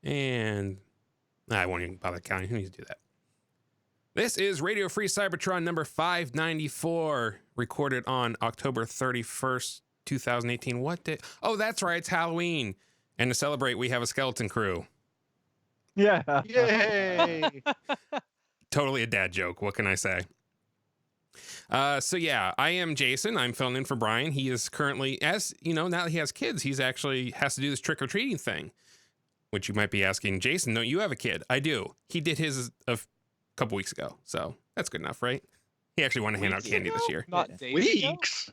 And I won't even bother counting. Who needs to do that? This is Radio Free Cybertron number 594, recorded on October 31st, 2018. What day? Oh, that's right. It's Halloween. And to celebrate, we have a skeleton crew. Yeah. Yay! Totally a dad joke. What can I say? So yeah, I am Jason. I'm filling in for Brian. He is currently, as you know, now that he has kids, he's actually has to do this trick-or-treating thing, which you might be asking, Jason, don't you have a kid? I do. He did his a couple weeks ago, so that's good enough, right? He actually wanted to hand out candy this year. Not days Weeks.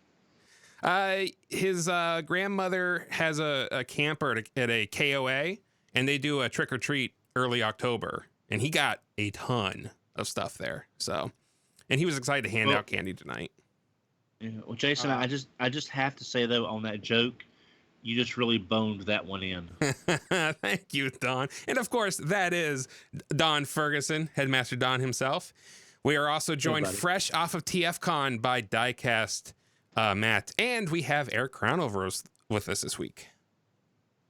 His grandmother has a camper at a KOA, and they do a trick-or-treat early October, and he got a ton of stuff there, so... And he was excited to hand out candy tonight. Yeah, well, Jason, I just have to say though, on that joke, you just really boned that one in. Thank you, Don. And of course, that is Don Ferguson, Headmaster Don himself. We are also joined fresh off of TFcon by Diecast Matt, and we have Eric Crownover with us this week.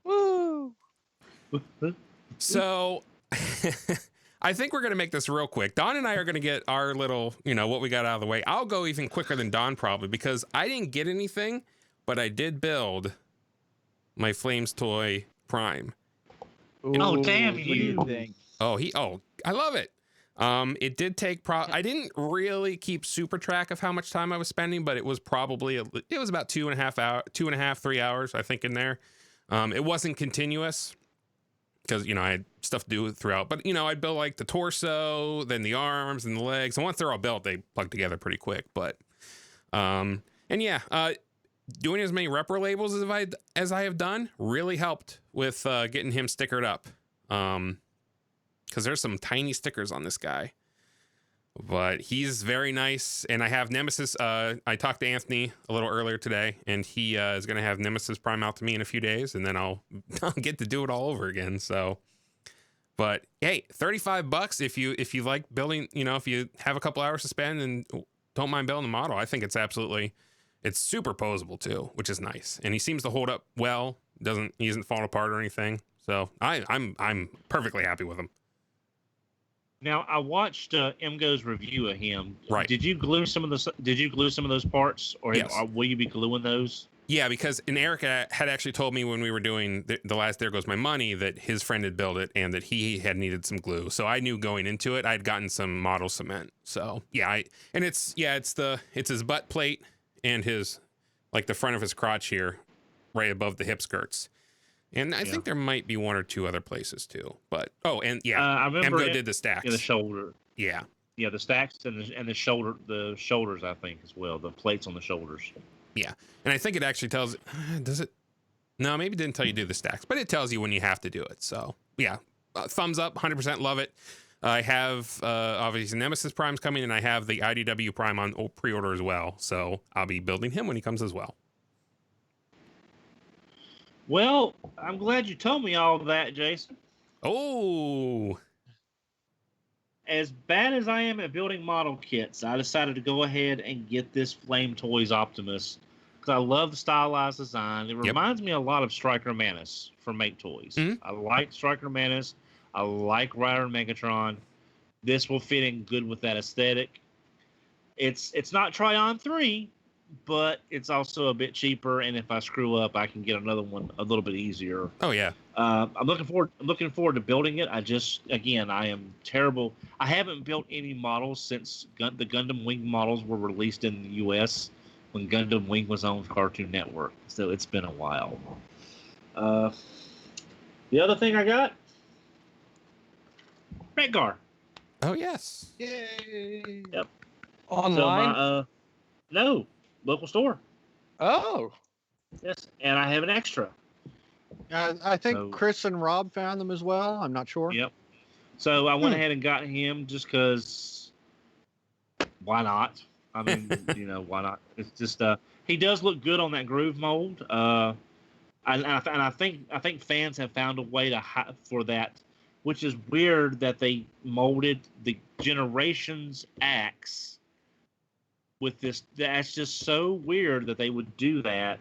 Woo! So. I think we're going to make this real quick. Don and I are going to get our little, what we got out of the way. I'll go even quicker than Don probably because I didn't get anything, but I did build my Flames Toy Prime. Oh, damn you. Oh, I love it. It did take, I didn't really keep super track of how much time I was spending, but it was probably, it was about 2.5, 3 hours, I think in there. It wasn't continuous. Because, I had stuff to do throughout. But, I'd build like the torso, then the arms and the legs. And once they're all built, they plug together pretty quick. But, doing as many repro labels as I have done really helped with getting him stickered up. Because there's some tiny stickers on this guy. But he's very nice. And I have Nemesis. I talked to Anthony a little earlier today, and he is going to have Nemesis Prime out to me in a few days, and then I'll get to do it all over again. So, but hey, $35 if you like building, if you have a couple hours to spend and don't mind building a model, I think it's super posable too, which is nice. And he seems to hold up well. He isn't falling apart or anything. So I'm perfectly happy with him. Now I watched MGo's review of him. Right. Did you glue some of those parts, or yes. Will you be gluing those? Yeah, because Eric had actually told me when we were doing the last There Goes My Money that his friend had built it and that he had needed some glue. So I knew going into it, I'd gotten some model cement. So yeah, it's his butt plate and his the front of his crotch here, right above the hip skirts. And I think there might be one or two other places too. But I remember MGo did the stacks in the shoulder. Yeah. Yeah, the stacks and the shoulders I think as well. The plates on the shoulders. Yeah, and I think it actually tells. Does it? No, maybe it didn't tell you to do the stacks, but it tells you when you have to do it. So yeah, thumbs up, 100% love it. I have obviously Nemesis Prime's coming, and I have the IDW Prime on pre-order as well. So I'll be building him when he comes as well. Well, I'm glad you told me all of that, Jason. Oh. As bad as I am at building model kits, I decided to go ahead and get this Flame Toys Optimus because I love the stylized design. It reminds me a lot of Striker Manus from Make Toys. Mm-hmm. I like Striker Manus. I like Rider and Megatron. This will fit in good with that aesthetic. It's not Tryon 3, but it's also a bit cheaper, and if I screw up, I can get another one a little bit easier. Oh yeah. I'm looking forward to building it. I am terrible. I haven't built any models since the Gundam Wing models were released in the U.S. when Gundam Wing was on Cartoon Network. So it's been a while. The other thing I got, Wreck-Gar. Oh yes. Yay. Yep. Online? So no. Local store. Oh. Yes, and I have an extra. I think Chris and Rob found them as well. I'm not sure. Yep. So I went ahead and got him just because. Why not? I mean, why not? It's just he does look good on that groove mold. I think fans have found a way for that, which is weird that they molded the Generations Axe. With this, that's just so weird that they would do that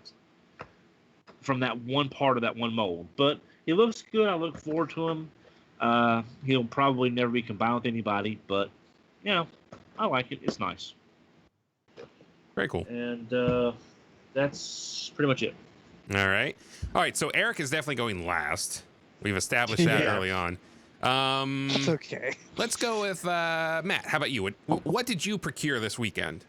from that one part of that one mold. But he looks good. I look forward to him. He'll probably never be combined with anybody, but I like it. It's nice. Very cool. And that's pretty much it. All right. So Eric is definitely going last. We've established that early on. That's okay. Let's go with Matt. How about you? What did you procure this weekend?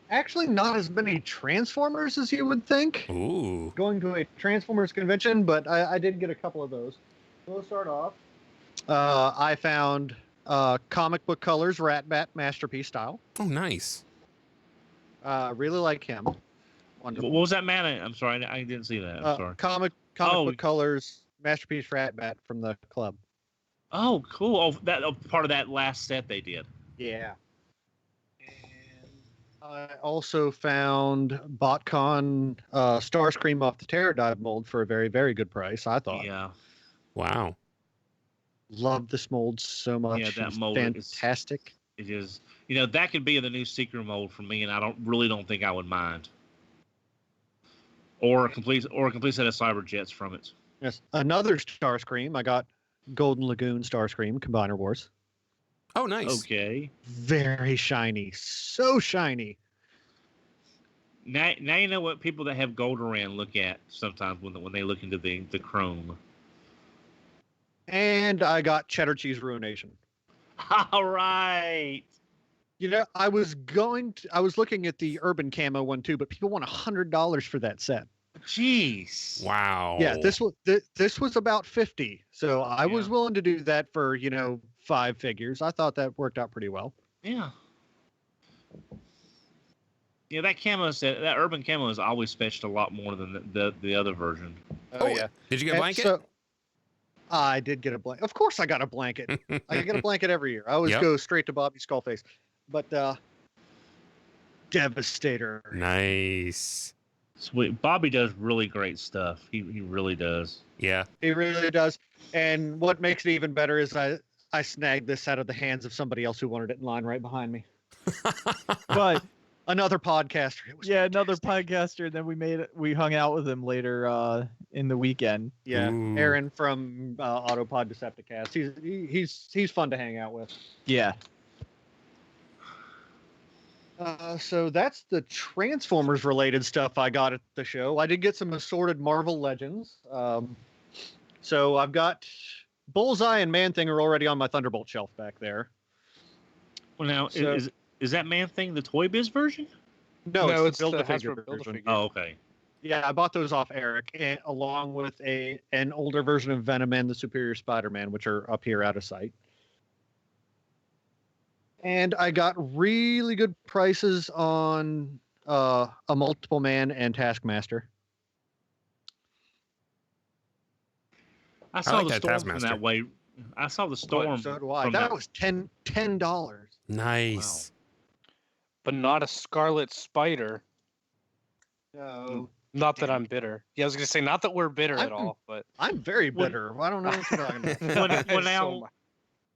Actually, not as many Transformers as you would think. Ooh. Going to a Transformers convention, but I did get a couple of those. We'll start off. I found comic book colors Rat-Bat Masterpiece style. Oh, nice. Really like him. Wonderful. What was that, man? I'm sorry, I didn't see that. I'm sorry. Comic book colors Masterpiece Rat-Bat from the club. Oh, cool. Oh, that part of that last set they did. Yeah. I also found BotCon Starscream off the Pterodime mold for a very, very good price, I thought. Yeah. Wow. Love this mold so much. Yeah, that mold fantastic. It is. That could be the new Secret mold for me, and I don't think I would mind. Or a complete set of Cyber Jets from it. Yes. Another Starscream. I got Golden Lagoon Starscream Combiner Wars. Oh, nice. Okay. Very shiny. So shiny. Now you know what people that have Goldoran look at sometimes when they look into the chrome. And I got Cheddar Cheese Ruination. All right. I was looking at the Urban Camo one too, but people want $100 for that set. Jeez. Wow. Yeah, this was about 50. So I was willing to do that for, 5 figures. I thought that worked out pretty well. Yeah. Yeah, that Urban Camo is always fetched a lot more than the other version. Oh yeah. Did you get a blanket? So, I did get a blanket. Of course I got a blanket. I get a blanket every year. I always go straight to Bobby Skullface. But Devastator. Nice. Sweet. Bobby does really great stuff. He really does. Yeah. He really does. And what makes it even better is I snagged this out of the hands of somebody else who wanted it in line right behind me. But another podcaster. Another podcaster. And then we hung out with him later in the weekend. Yeah. Ooh. Aaron from Autopod Decepticast. He's fun to hang out with. Yeah. So that's the Transformers related stuff I got at the show. I did get some assorted Marvel Legends. So I've got Bullseye and Man-Thing are already on my Thunderbolt shelf back there. Well, now, is that Man-Thing the Toy Biz version? No, it's the Build-A-Figure version. Build-A-Figure. Oh, okay. Yeah, I bought those off Eric, along with an older version of Venom and the Superior Spider-Man, which are up here out of sight. And I got really good prices on a Multiple Man and Taskmaster. I saw like the that Storm Taskmaster. from that way. I saw the Storm. So do I. That was $10. Nice. But not a Scarlet Spider. No. Not that I'm bitter. Yeah, I was going to say, not that we're bitter at all, but... I'm very bitter. I don't know what you're talking about.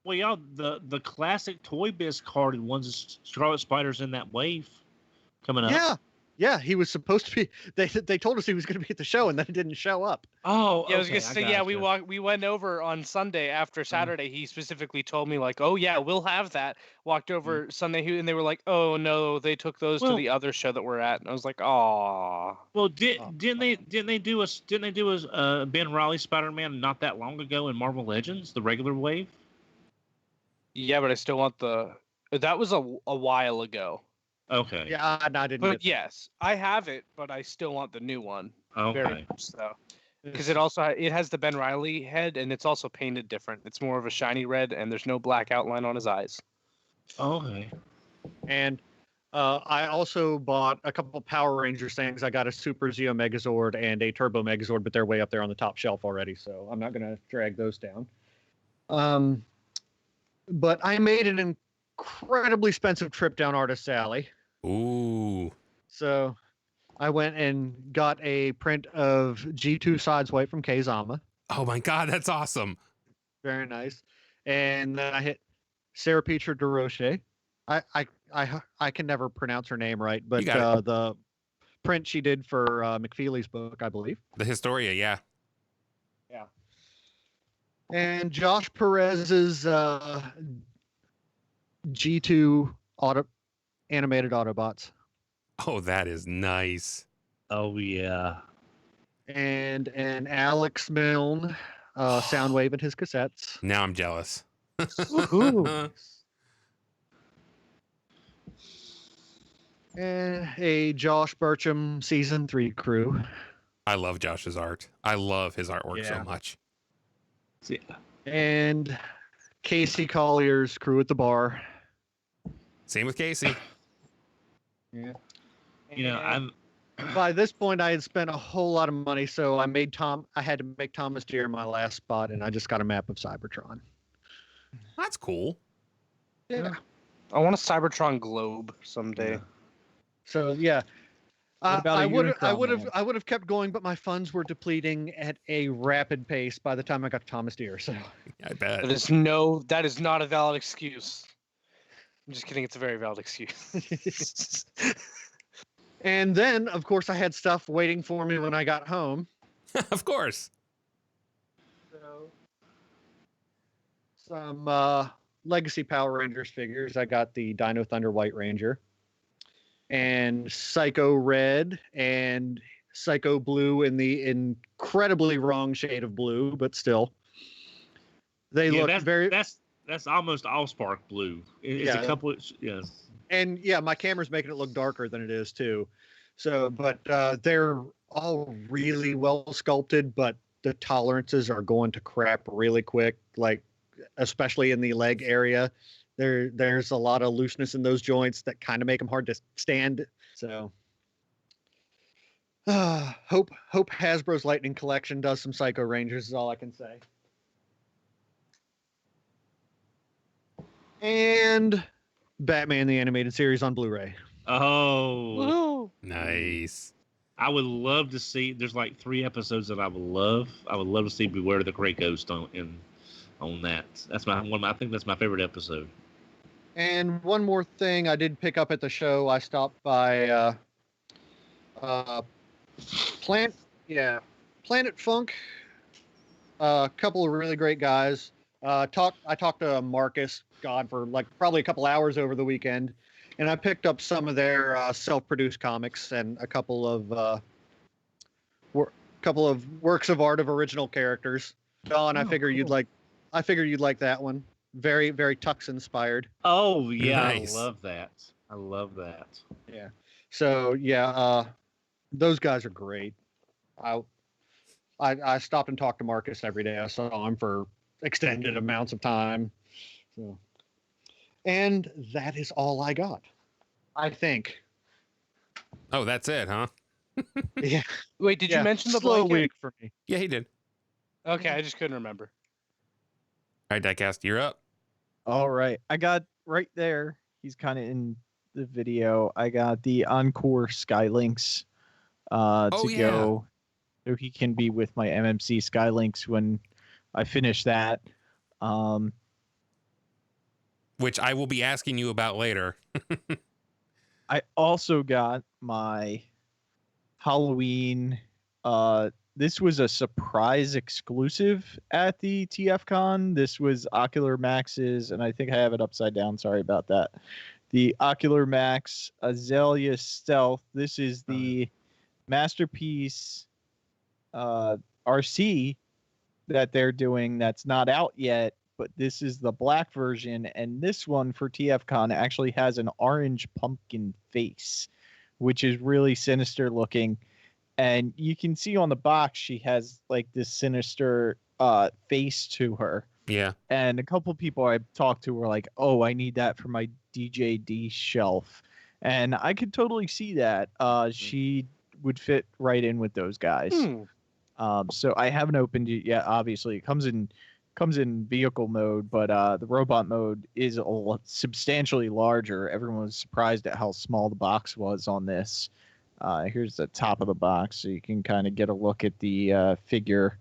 Well, y'all, the classic Toy Biz carded ones is Scarlet Spider's in that wave coming up. Yeah, he was supposed to be. They told us he was going to be at the show, and then he didn't show up. Oh, yeah, I was going to say, we went over on Sunday after Saturday. He specifically told me, like, oh, yeah, we'll have that. Walked over Sunday, and they were like, oh, no, they took those to the other show that we're at. And I was like, aw. Well, didn't they do a Ben Reilly Spider-Man not that long ago in Marvel Legends, the regular wave? Yeah, but I still want that was a while ago. Okay. Yeah, I didn't. But yes, I have it, but I still want the new one. Okay. Very much so. Because it has the Ben Reilly head, and it's also painted different. It's more of a shiny red, and there's no black outline on his eyes. Okay. And I also bought a couple Power Rangers things. I got a Super Zeo Megazord and a Turbo Megazord, but they're way up there on the top shelf already, so I'm not going to drag those down. But I made an incredibly expensive trip down Artist Alley. Ooh. So I went and got a print of G2 Sideswipe from K-Zama. Oh my God, that's awesome. Very nice. And then I hit Sarah Peter DeRoche. I can never pronounce her name right, but the print she did for McFeely's book, I believe. The Historia, yeah. And Josh Perez's G2 animated Autobots. Oh, that is nice. Oh yeah. And Alex Milne Soundwave and his cassettes. Now I'm jealous. Woohoo. And a Josh Burcham season 3 crew. I love Josh's art. I love his artwork so Yeah. much. See, And Casey Collier's crew at the bar. Same with Casey. Yeah. you know, I'm By this point, I had spent a whole lot of money, so I had to make Thomas Deere my last spot, and I just got a map of Cybertron. That's cool. Yeah. I want a Cybertron globe someday. Yeah. So yeah. What about I a would Unicron have man? kept going, but my funds were depleting at a rapid pace by the time I got to Thomas Deere. So I bet. That is not a valid excuse. I'm just kidding. It's a very valid excuse. and then of course I had stuff waiting for me when I got home. Of course. So some Legacy Power Rangers figures. I got the Dino Thunder White Ranger and Psycho Red and Psycho Blue in the incredibly wrong shade of blue, but still. They look very that's almost Allspark blue. It's Yeah. a couple yes. and yeah, my camera's making it look darker than it is too. So, but they're all really well sculpted, but the tolerances are going to crap really quick, like especially in the leg area. There's a lot of looseness in those joints that kind of make them hard to stand. So hope Hasbro's Lightning Collection does some Psycho Rangers is all I can say. And Batman the Animated Series on Blu-ray. Oh, Woohoo. Nice. I would love to see. There's like 3 episodes that I would love. I would love to see Beware the Great Ghost on that. That's I think that's my favorite episode. And one more thing I did pick up at the show. I stopped by Planet Funk. A couple of really great guys. I talked to Marcus, for like probably a couple hours over the weekend, and I picked up some of their self-produced comics and a couple of works of art of original characters. Don, I figured you'd like that one. Very, very Tux inspired. Oh yeah, Nice. I love that. I love that. Yeah. So yeah, those guys are great. I stopped and talked to Marcus every day. I saw him for extended amounts of time. So, and that is all I got, I think. Oh, that's it, huh? Yeah. Wait, did you mention the slow blanket? week for me? Yeah, he did. Okay, I just couldn't remember. All right, Diecast, you're up. All right. I got right there. He's kind of in the video. I got the Encore Skylynx go. So he can be with my MMC Skylynx when I finish that. Which I will be asking you about later. I also got my Halloween. This was a surprise exclusive at the TFcon. This was Ocular Max's, and I think I have it upside down. Sorry about that. The Ocular Max Azalea Stealth. This is the Masterpiece RC that they're doing that's not out yet, but this is the black version, and this one for TFcon actually has an orange pumpkin face, which is really sinister looking. And you can see on the box she has like this sinister face to her. Yeah. And a couple people I talked to were like, "Oh, I need that for my DJD shelf," and I could totally see that. She would fit right in with those guys. So I haven't opened it yet. Obviously, it comes in vehicle mode, but the robot mode is substantially larger. Everyone was surprised at how small the box was on this. Here's the top of the box, so you can kind of get a look at the figure.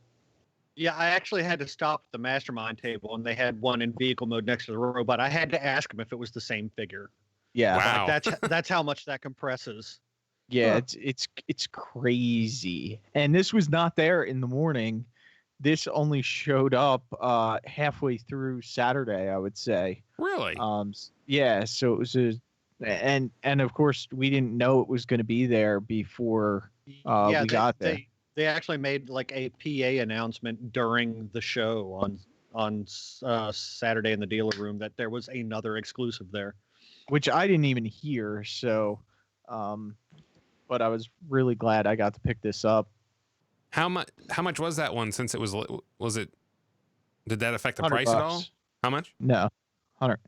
Yeah, I actually had to stop at the mastermind table, and they had one in vehicle mode next to the robot. I had to ask him if it was the same figure. Yeah, Wow. Like that's how much that compresses. yeah, Huh. it's crazy. And this was not there in the morning, this only showed up halfway through Saturday, I would say. Really? Yeah, so it was and of course we didn't know it was going to be there before we got there. They actually made like a PA announcement during the show on Saturday in the dealer room that there was another exclusive there, which I didn't even hear. So, but I was really glad I got to pick this up. How much was that one? Since it was it? Did that affect the price $100. at all? How much? No, 100.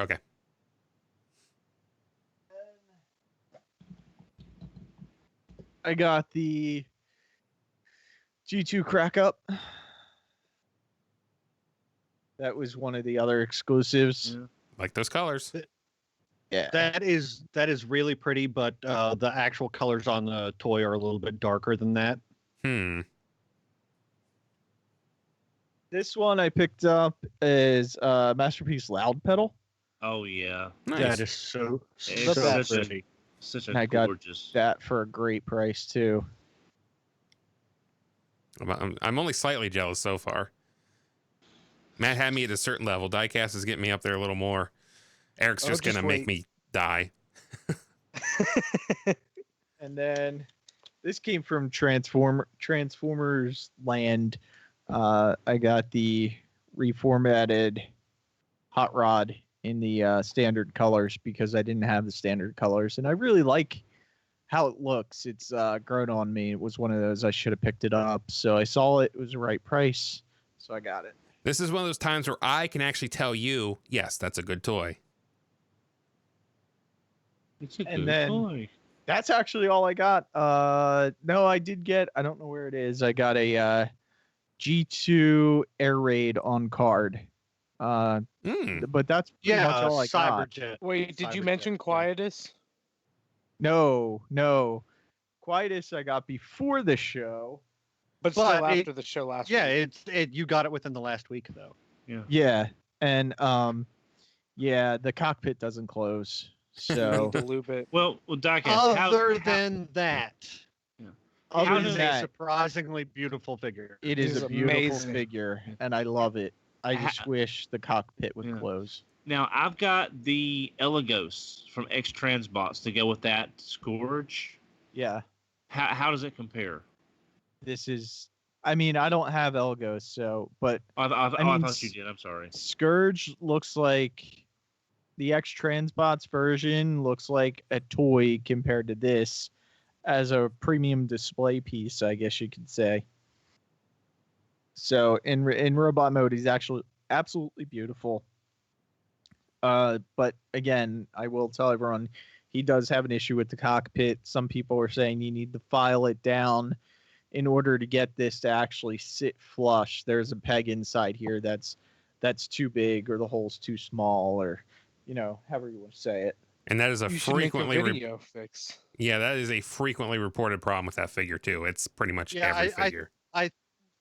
Okay. I got the G2 crack up. That was one of the other exclusives. Yeah. Like those colors. Yeah. That is really pretty, but the actual colors on the toy are a little bit darker than that. This one I picked up is Masterpiece Loudpedal. Oh yeah, Nice. That is so It's pretty. such And I a got gorgeous. that for a great price too. I'm only slightly jealous so far. Matt had me at a certain level. Diecast is getting me up there a little more. Eric's just just gonna make me die. And then this came from Transformers Land. I got the reformatted Hot Rod in the standard colors because I didn't have the standard colors, and I really like how it looks. It's grown on me. It was one of those I should have picked it up, so I saw it. It was the right price, so I got it. This is one of those times where I can actually tell you, yes, that's a good toy. It's a And good then- toy. That's actually all I got. No, I did get, I don't know where it is. I got a G2 Air Raid on card. But that's pretty much all I got. Cyberjet. Wait, did you Cyberjet, mention yeah. Quietus? No. Quietus I got before the show. But still But after the show last Yeah, week. you got it within the last week though. Yeah. And yeah, the cockpit doesn't close. So Need to loop it. Well, Diecast, Other than that, other it than is a that, surprisingly beautiful figure. it is is a beautiful amazing. figure and I love it. I just wish the cockpit would Yeah. close. now I've got the Elegos from X Transbots to go with that Scourge. Yeah. How does it compare? This is, I mean, I don't have Elgos, so, but I mean, thought you did. I'm sorry. Scourge looks like the X Transbots version looks like a toy compared to this as a premium display piece, I guess you could say. So in robot mode, he's actually absolutely beautiful. But again, I will tell everyone he does have an issue with the cockpit. Some people are saying you need to file it down in order to get this to actually sit flush. There's a peg inside here that's too big, or the hole's too small, or however you want to say it. And that is a You should make a frequently video fix. yeah, that is a frequently reported problem with that figure too. It's pretty much every figure.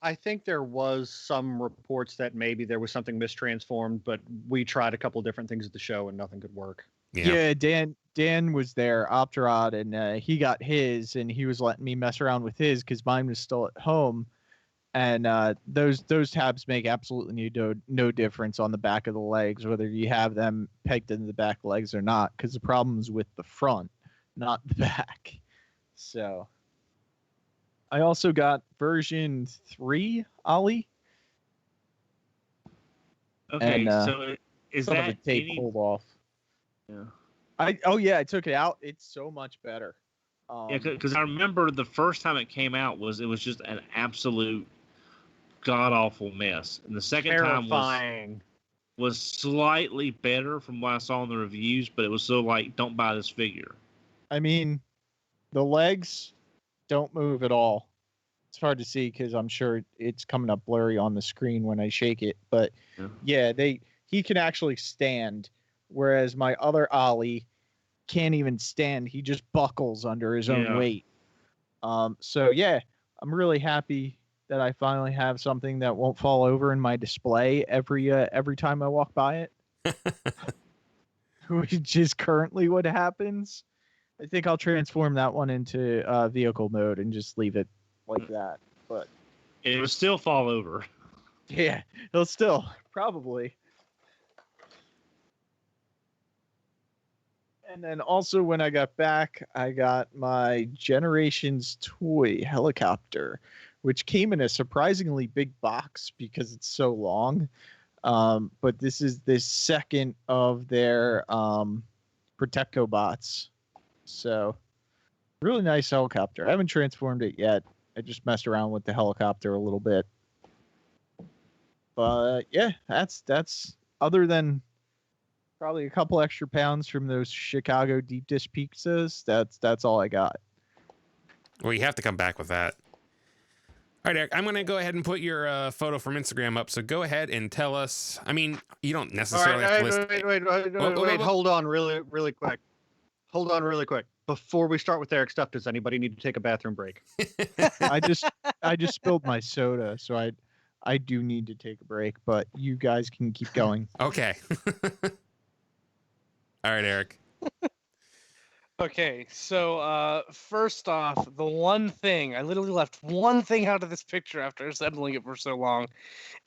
I think there was some reports that maybe there was something mistransformed, but we tried a couple different things at the show and nothing could work. Yeah. Dan was there, Opterod, and he got his, and he was letting me mess around with his because mine was still at home. And those tabs make absolutely no difference on the back of the legs, whether you have them pegged into the back legs or not, because the problem's with the front, not the back. So I also got version 3 Ollie. Okay, And, so is Some of that the tape any- pulled off. Yeah. I took it out. It's so much better. Yeah, because I remember the first time it came out it was just an absolute god awful mess, and the second time Terrifying. was slightly better from what I saw in the reviews, but it was still like, don't buy this figure. I mean, the legs don't move at all. It's hard to see because I'm sure it's coming up blurry on the screen when I shake it. But yeah, he can actually stand, whereas my other Ollie can't even stand. He just buckles under his own weight. So yeah, I'm really happy that I finally have something that won't fall over in my display every time I walk by it. Which is currently what happens. I think I'll transform that one into vehicle mode and just leave it like that. But It would still fall over. Yeah, he'll still probably. And then also when I got back, I got my Generations toy helicopter, which came in a surprisingly big box because it's so long. But this is the second of their Protectobots. So really nice helicopter. I haven't transformed it yet. I just messed around with the helicopter a little bit. But yeah, that's other than probably a couple extra pounds from those Chicago deep dish pizzas. That's all I got. Well, you have to come back with that. All right, Eric, I'm going to go ahead and put your photo from Instagram up. So go ahead and tell us. I mean, you don't necessarily have to list. Wait, hold on really quick. Hold on really quick. Before we start with Eric's stuff, does anybody need to take a bathroom break? I just spilled my soda, so I do need to take a break, but you guys can keep going. Okay. All right, Eric. Okay, so first off, the one thing I literally left one thing out of this picture after assembling it for so long,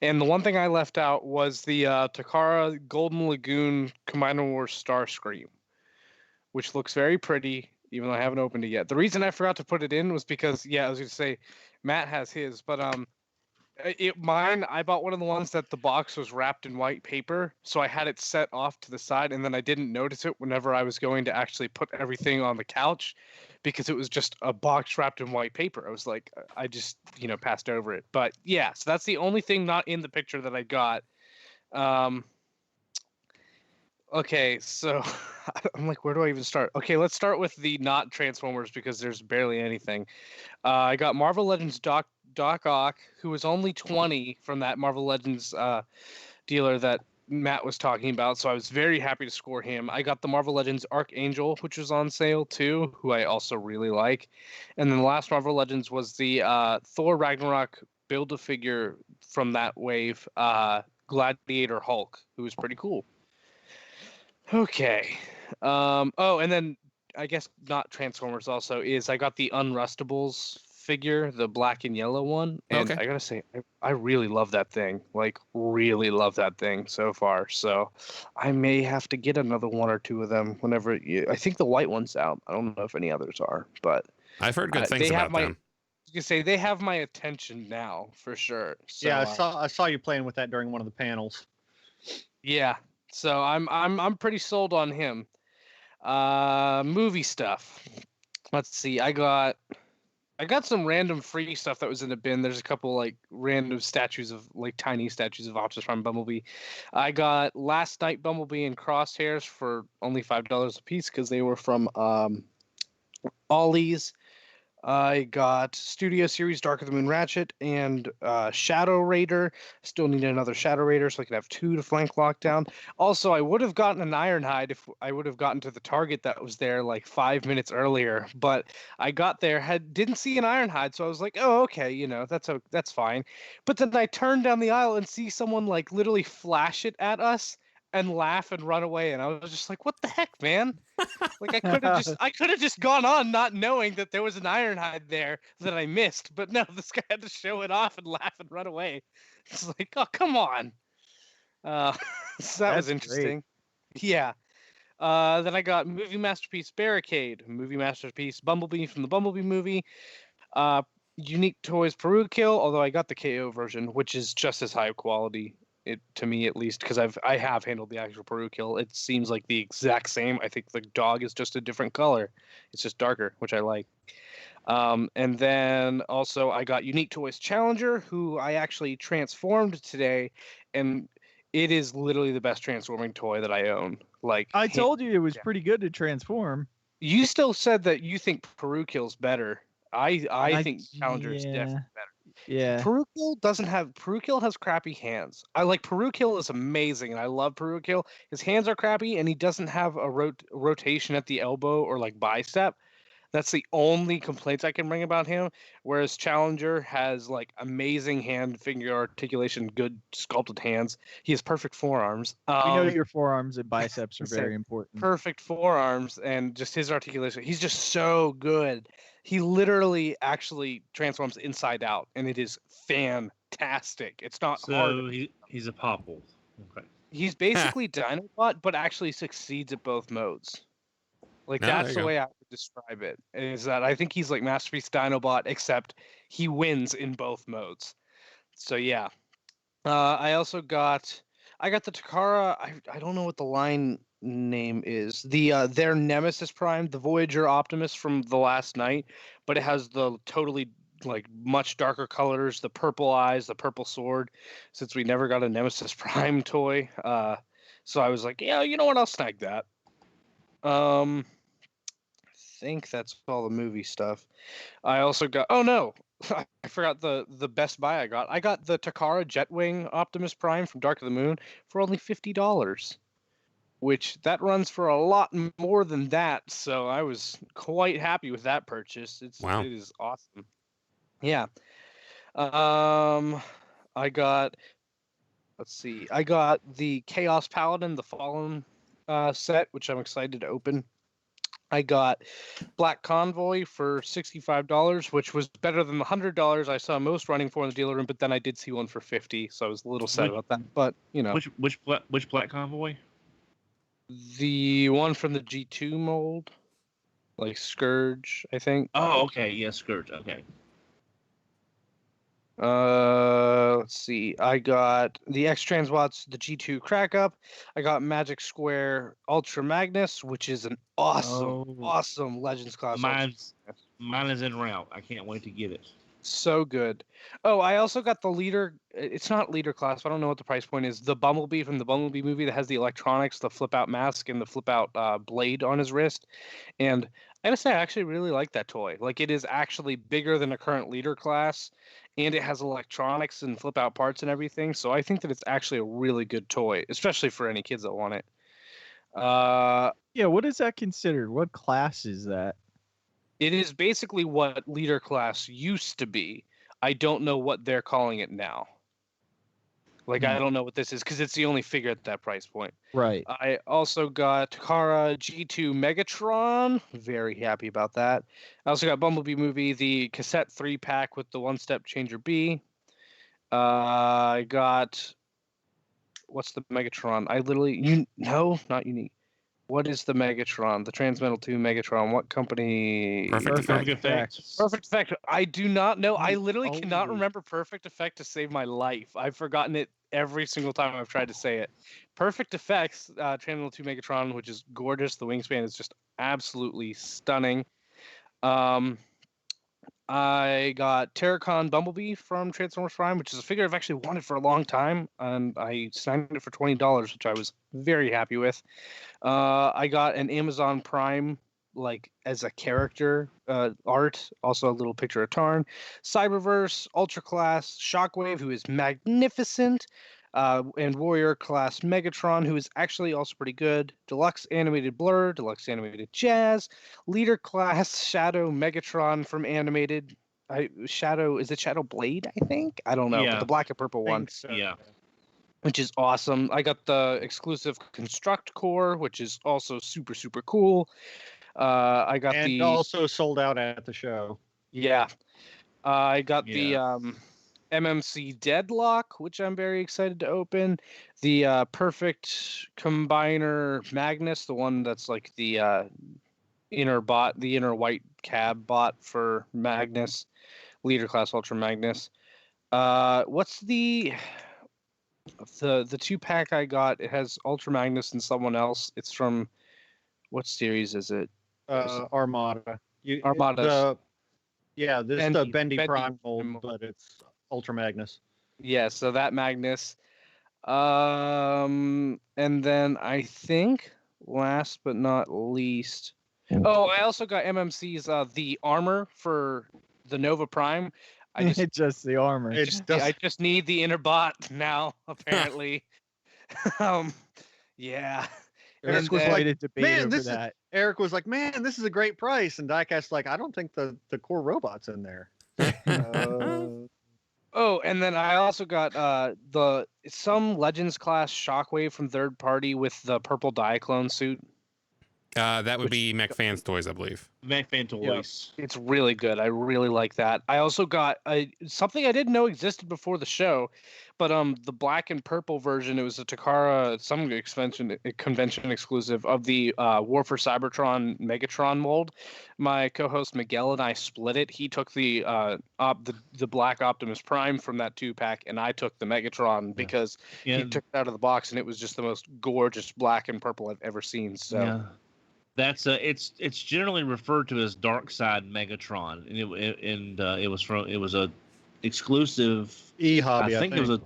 and the one thing I left out was the Takara Golden Lagoon Combiner Wars Starscream, which looks very pretty, even though I haven't opened it yet. The reason I forgot to put it in was because, yeah, I was going to say Matt has his, but mine, I bought one of the ones that the box was wrapped in white paper, so I had it set off to the side, and then I didn't notice it whenever I was going to actually put everything on the couch, because it was just a box wrapped in white paper. I was like, I just, passed over it. But yeah, so that's the only thing not in the picture that I got. Okay, so I'm like, where do I even start? Okay, let's start with the not Transformers because there's barely anything. I got Marvel Legends Doc Ock, who was only 20 from that Marvel Legends dealer that Matt was talking about, so I was very happy to score him. I got the Marvel Legends Archangel, which was on sale too, who I also really like. And then the last Marvel Legends was the Thor Ragnarok Build-A-Figure from that wave, Gladiator Hulk, who was pretty cool. Okay. And then I guess not Transformers also is I got the Unrustables figure, the black and yellow one, and Okay. I gotta say I really love that thing, like really love that thing so far. So I may have to get another one or two of them whenever. I think the white one's out. I don't know if any others are, but I've heard good things about them. You say they have my attention now for sure. So, yeah, I saw you playing with that during one of the panels. Yeah, so I'm pretty sold on him. Movie stuff. Let's see. I got some random free stuff that was in the bin. There's a couple like random statues of like tiny statues of Optimus Prime Bumblebee. I got Last Night Bumblebee and Crosshairs for only $5 a piece because they were from Ollie's. I got Studio Series Dark of the Moon Ratchet and Shadow Raider. Still need another Shadow Raider so I could have two to flank lockdown. Also, I would have gotten an Ironhide if I would have gotten to the target that was there like 5 minutes earlier. But I got there, didn't see an Ironhide, so I was like, oh, okay, that's fine. But then I turned down the aisle and see someone like literally flash it at us and laugh and run away, and I was just like, what the heck, man? Like I could have just gone on not knowing that there was an Ironhide there that I missed, but no, this guy had to show it off and laugh and run away. It's like, oh, come on. So that was interesting. Great. Yeah. Then I got Movie Masterpiece Barricade, Movie Masterpiece Bumblebee from the Bumblebee movie, Unique Toys Peru Kill, although I got the KO version, which is just as high quality. To me at least, because I have handled the actual Peru Kill. It seems like the exact same. I think the dog is just a different color. It's just darker, which I like. And then also I got Unique Toys Challenger, who I actually transformed today, and it is literally the best transforming toy that I own. Like I told you, it was pretty good to transform. You still said that you think Peru Kill's better. I think Challenger is definitely better. Yeah. Peru Kill has crappy hands. Peru Kill is amazing, and I love Peru Kill. His hands are crappy, and he doesn't have a rotation at the elbow or like bicep. That's the only complaints I can bring about him. Whereas Challenger has like amazing hand finger articulation, good sculpted hands. He has perfect forearms. We know that your forearms and biceps are so very important. Perfect forearms and just his articulation. He's just so good. He literally actually transforms inside out, and it is fantastic. It's not hard. So he's a popple. Okay. He's basically Dinobot, but actually succeeds at both modes. Like No, there that's you the go. way I would describe it. Is that I think he's like Masterpiece Dinobot, except he wins in both modes. So yeah. I also got the Takara. I don't know what the line name is. Their Nemesis Prime, the Voyager Optimus from the last night, but it has the totally like much darker colors, the purple eyes, the purple sword. Since we never got a Nemesis Prime toy, so I was like, yeah, you know what? I'll snag that. I think that's all the movie stuff. I also got. Oh no, I forgot the best buy I got. I got the Takara Jetwing Optimus Prime from Dark of the Moon for only $50, which that runs for a lot more than that. So I was quite happy with that purchase. Wow. It is awesome. Yeah. I got. Let's see. I got the Chaos Paladin, the Fallen set, which I'm excited to open. I got Black Convoy for $65, which was better than the $100 I saw most running for in the dealer room. But then I did see one for $50, so I was a little sad about that. But you know, Which Black Convoy? the one from the G2 mold, like Scourge, I think. Oh, okay. Yeah, Scourge. Okay. Let's see. I got the X Transwats, the G2 Crack Up. I got Magic Square Ultra Magnus, which is an awesome Legends class. Mine is en route. I can't wait to get it. So good. Oh, I also got the leader. It's not leader class. I don't know what the price point is. The Bumblebee from the Bumblebee movie that has the electronics, the flip out mask, and the flip out blade on his wrist. And I gotta say, I actually really like that toy. Like, it is actually bigger than a current leader class, and it has electronics and flip out parts and everything. So I think that it's actually a really good toy, especially for any kids that want it. Yeah, what is that considered? What class is that? It is basically what leader class used to be. I don't know what they're calling it now. Like, I don't know what this is because it's the only figure at that price point. Right. I also got Takara G2 Megatron. Very happy about that. I also got Bumblebee Movie, the cassette 3-pack with the one-step changer B. I got... What's the Megatron? No, not unique. What is the Megatron? The Transmetal 2 Megatron. What company? Perfect Effect. Perfect Effect. I do not know. I literally cannot remember Perfect Effect to save my life. I've forgotten it every single time I've tried to say it. Perfect Effects, Transmetal 2 Megatron, which is gorgeous. The wingspan is just absolutely stunning. I got TFcon Bumblebee from Transformers Prime, which is a figure I've actually wanted for a long time, and I signed it for $20, which I was very happy with. I got an Amazon Prime, like, as a character art, also a little picture of Tarn. Cyberverse, Ultra Class, Shockwave, who is magnificent, and Warrior Class Megatron, who is actually also pretty good. Deluxe Animated Blur, Deluxe Animated Jazz, Leader Class Shadow Megatron from Animated. Shadow, is it Shadow Blade, I think? I don't know, Yeah. but the black and purple one. So, Yeah. Which is awesome. I got the exclusive Construct Core, which is also super, super cool. I got and also sold out at the show. Yeah. I got Yeah. the MMC Deadlock, which I'm very excited to open. The Perfect Combiner Magnus, the one that's like the inner white cab bot for Magnus, Leader Class Ultra Magnus. What's the 2-pack I got? It has Ultra Magnus and someone else. It's from, what series is it? Armada. Armada. This is the Bendy Bendy Prime mold, but it's Ultra Magnus. Yeah, so that Magnus. And then I think last but not least. Oh, I also got MMC's the armor for the Nova Prime. It's just the armor. I just need the inner bot now, apparently. Yeah. There's Eric was quite like, a debate man, over this is that. Eric was like, man, this is a great price, and Diecast's like, I don't think the core robot's in there. Uh, Oh, and then I also got some Legends class Shockwave from third party with the purple Diaclone suit. That would be McFan's Toys, I believe. McFan Toys. It's really good. I really like that. I also got something I didn't know existed before the show, but the black and purple version. It was a Takara some convention exclusive of the War for Cybertron Megatron mold. My co-host Miguel and I split it. He took the black Optimus Prime from that 2-pack, and I took the Megatron because he took it out of the box, and it was just the most gorgeous black and purple I've ever seen. So. Yeah. That's it's generally referred to as Dark Side Megatron, and it was a exclusive E-Hobby, I think it was a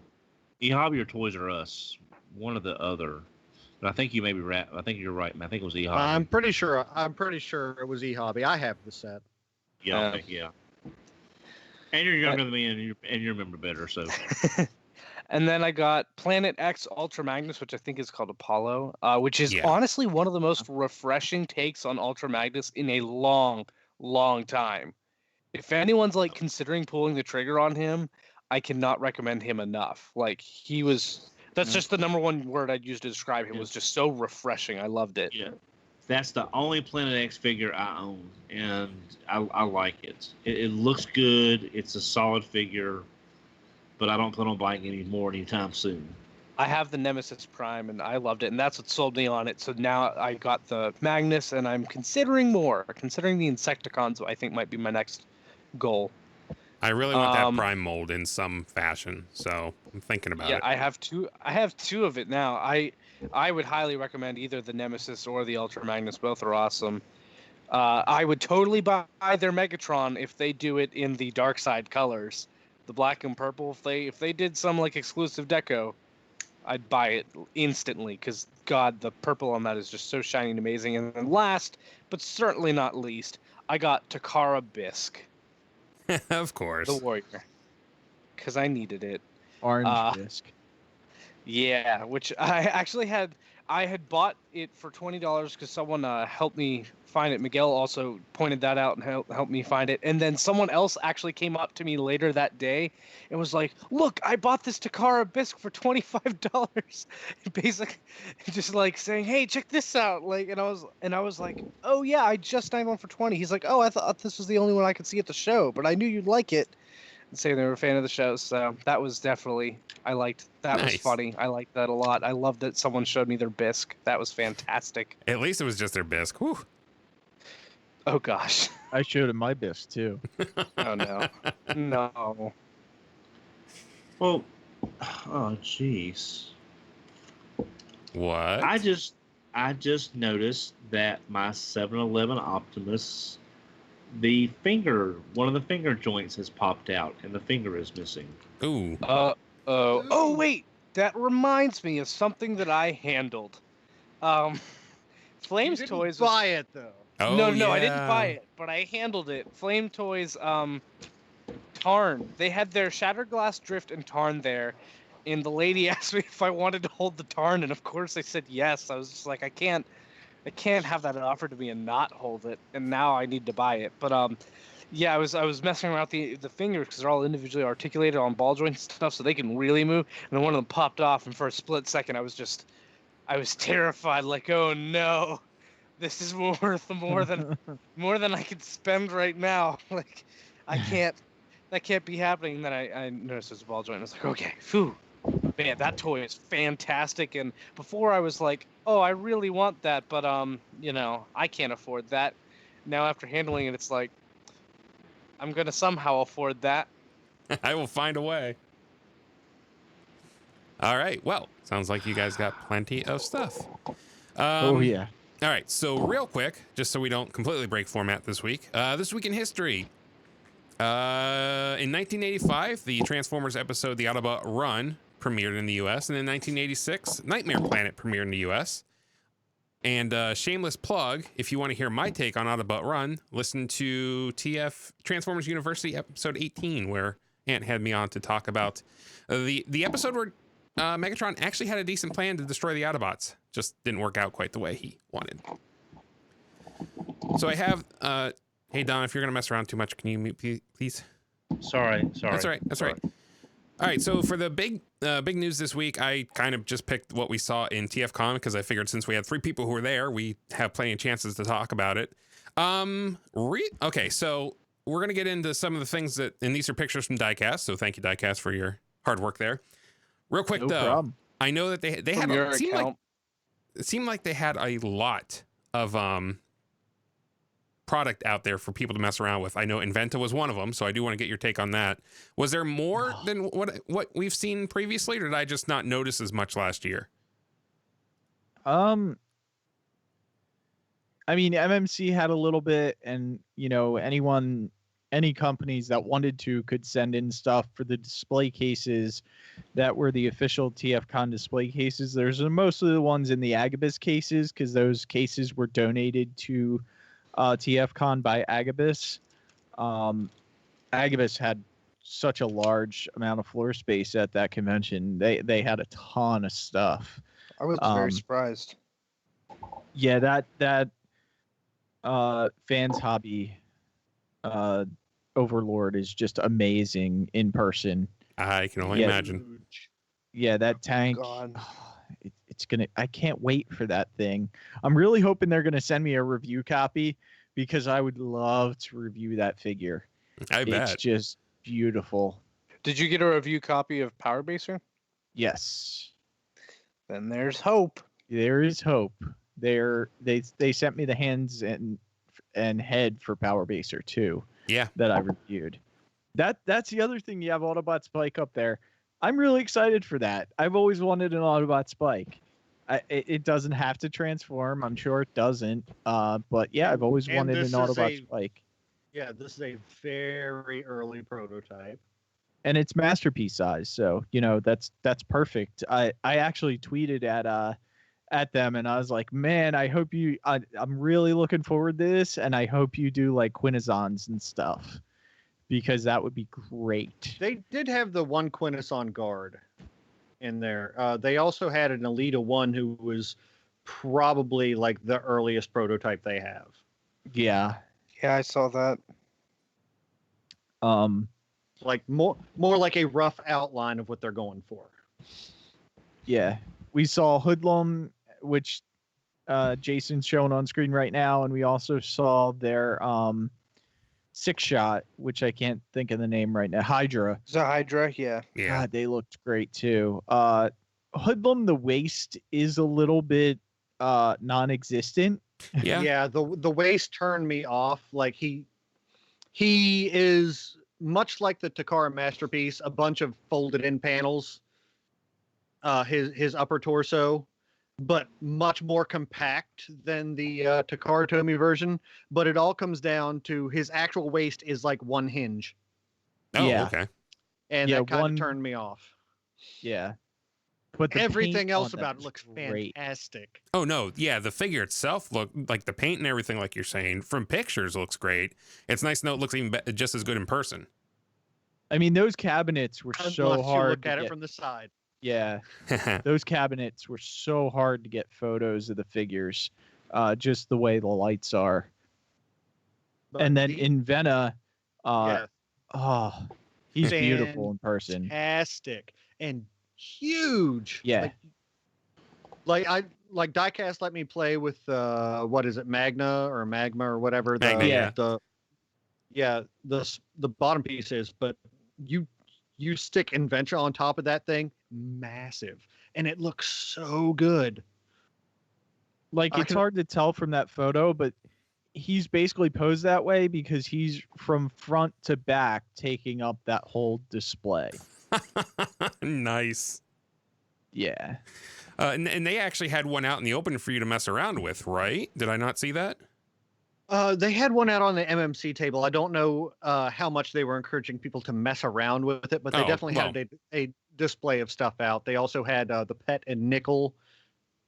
E-Hobby or Toys R Us, one or the other. But I think you may be right. I think you're right, man. I think it was E-Hobby. I'm pretty sure it was E-Hobby. I have the set. Yeah. And you're younger than me, and you remember better. So. And then I got Planet X Ultra Magnus, which I think is called Apollo, which is honestly one of the most refreshing takes on Ultra Magnus in a long, long time. If anyone's like considering pulling the trigger on him, I cannot recommend him enough. Like that's just the number one word I'd use to describe him. Was just so refreshing. I loved it. Yeah. That's the only Planet X figure I own, and I like it. It looks good. It's a solid figure. But I don't plan on buying any more anytime soon. I have the Nemesis Prime, and I loved it, and that's what sold me on it. So now I got the Magnus, and I'm considering more. Considering the Insecticons, I think might be my next goal. I really want that Prime mold in some fashion, so I'm thinking about it. Yeah, I have two of it now. I would highly recommend either the Nemesis or the Ultra Magnus. Both are awesome. I would totally buy their Megatron if they do it in the Dark Side colors. The black and purple, if they did some like exclusive deco, I'd buy it instantly because God, the purple on that is just so shiny and amazing. And then last, but certainly not least, I got Takara Bisque. Of course. The Warrior. Because I needed it. Orange disc. Yeah, which I actually had bought it for $20 because someone helped me find it. Miguel also pointed that out and helped me find it. And then someone else actually came up to me later that day and was like, "Look, I bought this Takara Bisque for $25." Basically, just like saying, "Hey, check this out!" Like, and I was like, "Oh yeah, I just signed one for $20." He's like, "Oh, I thought this was the only one I could see at the show, but I knew you'd like it." And saying they were a fan of the show, so that was definitely I liked that. Nice. Was funny. I liked that a lot. I loved that someone showed me their bisque. That was fantastic. At least it was just their bisque. Whew. Oh gosh. I showed him my bisc too. Oh no. No. Well, oh jeez. What? I just noticed that my 7-Eleven Optimus, one of the finger joints has popped out, and the finger is missing. Ooh. Oh wait, that reminds me of something that I handled. Flames Toys. Buy it though. Oh, no, yeah. I didn't buy it, but I handled it. Flame Toys, Tarn. They had their Shattered Glass Drift and Tarn there, and the lady asked me if I wanted to hold the Tarn, and of course I said yes. I was just like, I can't have that offered to me and not hold it, and now I need to buy it. But yeah, I was messing around with the fingers because they're all individually articulated on ball joints and stuff, so they can really move. And then one of them popped off, and for a split second, I was terrified, like, oh no. This is worth more than I could spend right now. Like, that can't be happening. And then I noticed it was a ball joint. I was like, okay, phew, man, that toy is fantastic. And before I was like, oh, I really want that, but I can't afford that. Now after handling it, it's like, I'm gonna somehow afford that. I will find a way. All right. Well, sounds like you guys got plenty of stuff. Oh yeah. All right, so real quick, just so we don't completely break format this week in history. In 1985, the Transformers episode The Autobot Run premiered in the U.S., and in 1986, Nightmare Planet premiered in the U.S. And shameless plug, if you want to hear my take on Autobot Run, listen to TF Transformers University episode 18, where Ant had me on to talk about the episode where Megatron actually had a decent plan to destroy the Autobots. just didn't work out quite the way he wanted. So I have, hey Don, if you're gonna mess around too much, can you mute, please? Sorry. That's all right. That's all right. All right. So for the big news this week, I kind of just picked what we saw in TFcon because I figured since we had 3 people who were there, we have plenty of chances to talk about it. Okay, so we're gonna get into some of the things that, and these are pictures from Diecast. So thank you, Diecast, for your hard work there. Real quick No though, problem. I know that they had it seemed like they had a lot of product out there for people to mess around with. I know Inventa was one of them, so I do want to get your take on that. Was there more than what we've seen previously, or did I just not notice as much last year? I mean, MMC had a little bit, and any companies that wanted to could send in stuff for the display cases that were the official TFcon display cases. There's mostly the ones in the Agabus cases because those cases were donated to TFcon by Agabus. Agabus had such a large amount of floor space at that convention. They had a ton of stuff. I was very surprised. Yeah, that Fans Hobby Overlord is just amazing in person. I can only imagine. Yeah, that tank. God. It's gonna. I can't wait for that thing. I'm really hoping they're gonna send me a review copy because I would love to review that figure. I bet. It's just beautiful. Did you get a review copy of Power Baser? Yes. Then there's hope. There is hope. They sent me the hands and head for Power Baser too. Yeah. That I reviewed. That's the other thing. You have Autobot Spike up there. I'm really excited for that. I've always wanted an Autobot Spike. It doesn't have to transform. I'm sure it doesn't. But yeah, I've always wanted an Autobot Spike. Yeah, this is a very early prototype. And it's masterpiece size, so that's perfect. I actually tweeted at them and I was like, man, I'm really looking forward to this, and I hope you do like Quintessons and stuff, because that would be great. They did have the one Quintus on guard in there. They also had an Elita 1 who was probably like the earliest prototype they have. Yeah. Yeah, I saw that. Like more like a rough outline of what they're going for. Yeah. We saw Hoodlum, which Jason's showing on screen right now, and we also saw their 6-shot, which I can't think of the name right now. Hydra. Is that Hydra? Yeah. Yeah. God, they looked great too. Hoodlum, the waist is a little bit non-existent. Yeah. Yeah, the waist turned me off. Like he is much like the Takara Masterpiece, a bunch of folded in panels. His upper torso, but much more compact than the Takara Tomy version. But it all comes down to his actual waist is like one hinge. Oh, Yeah. okay. And Yeah, that kind of turned me off. Yeah. But the Everything paint else on about that it looks was great. fantastic. Oh no, yeah, the figure itself looked like the paint and everything, like you're saying, from pictures looks great. It's nice to know it looks even just as good in person. I mean, those cabinets were Unless so you hard look to at get. it from the side. Yeah, those cabinets were so hard to get photos of the figures, just the way the lights are. But And then the- Inventa, yeah, he's beautiful in person. fantastic and huge. Yeah. Like Diecast let me play with what is it, Magna or Magma or whatever Magna, yeah. the bottom piece is, but you stick Inventra on top of that thing, massive, and it looks so good. Like, it's hard to tell from that photo, but he's basically posed that way because he's from front to back taking up that whole display. Nice. Yeah. And they actually had one out in the open for you to mess around with, right? Did I not see that? They had one out on the MMC table. I don't know how much they were encouraging people to mess around with it, but they definitely had a display of stuff out. They also had the Pet and Nickel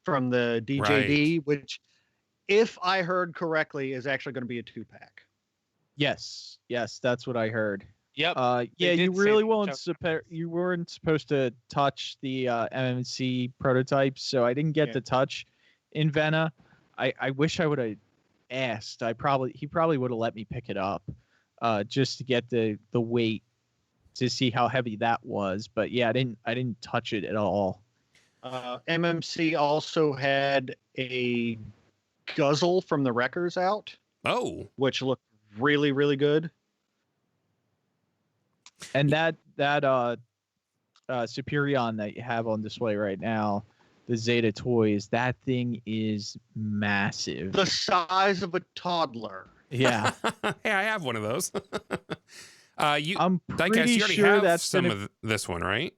from the DJD, which, if I heard correctly, is actually going to be a 2-pack. Yes, that's what I heard. Yep. Yeah, did you say really they weren't supposed to touch the MMC prototypes, so I didn't get to touch Invenna. I wish I would have asked. He probably would have let me pick it up, just to get the weight to see how heavy that was. But yeah, I didn't touch it at all. MMC also had a Guzzle from the Wreckers out. Oh, which looked really, really good. And that Superion that you have on display right now, the Zeta toys, that thing is massive. The size of a toddler. Yeah. Hey, I have one of those. I'm Diecast, pretty you already sure have that's some of this one, right?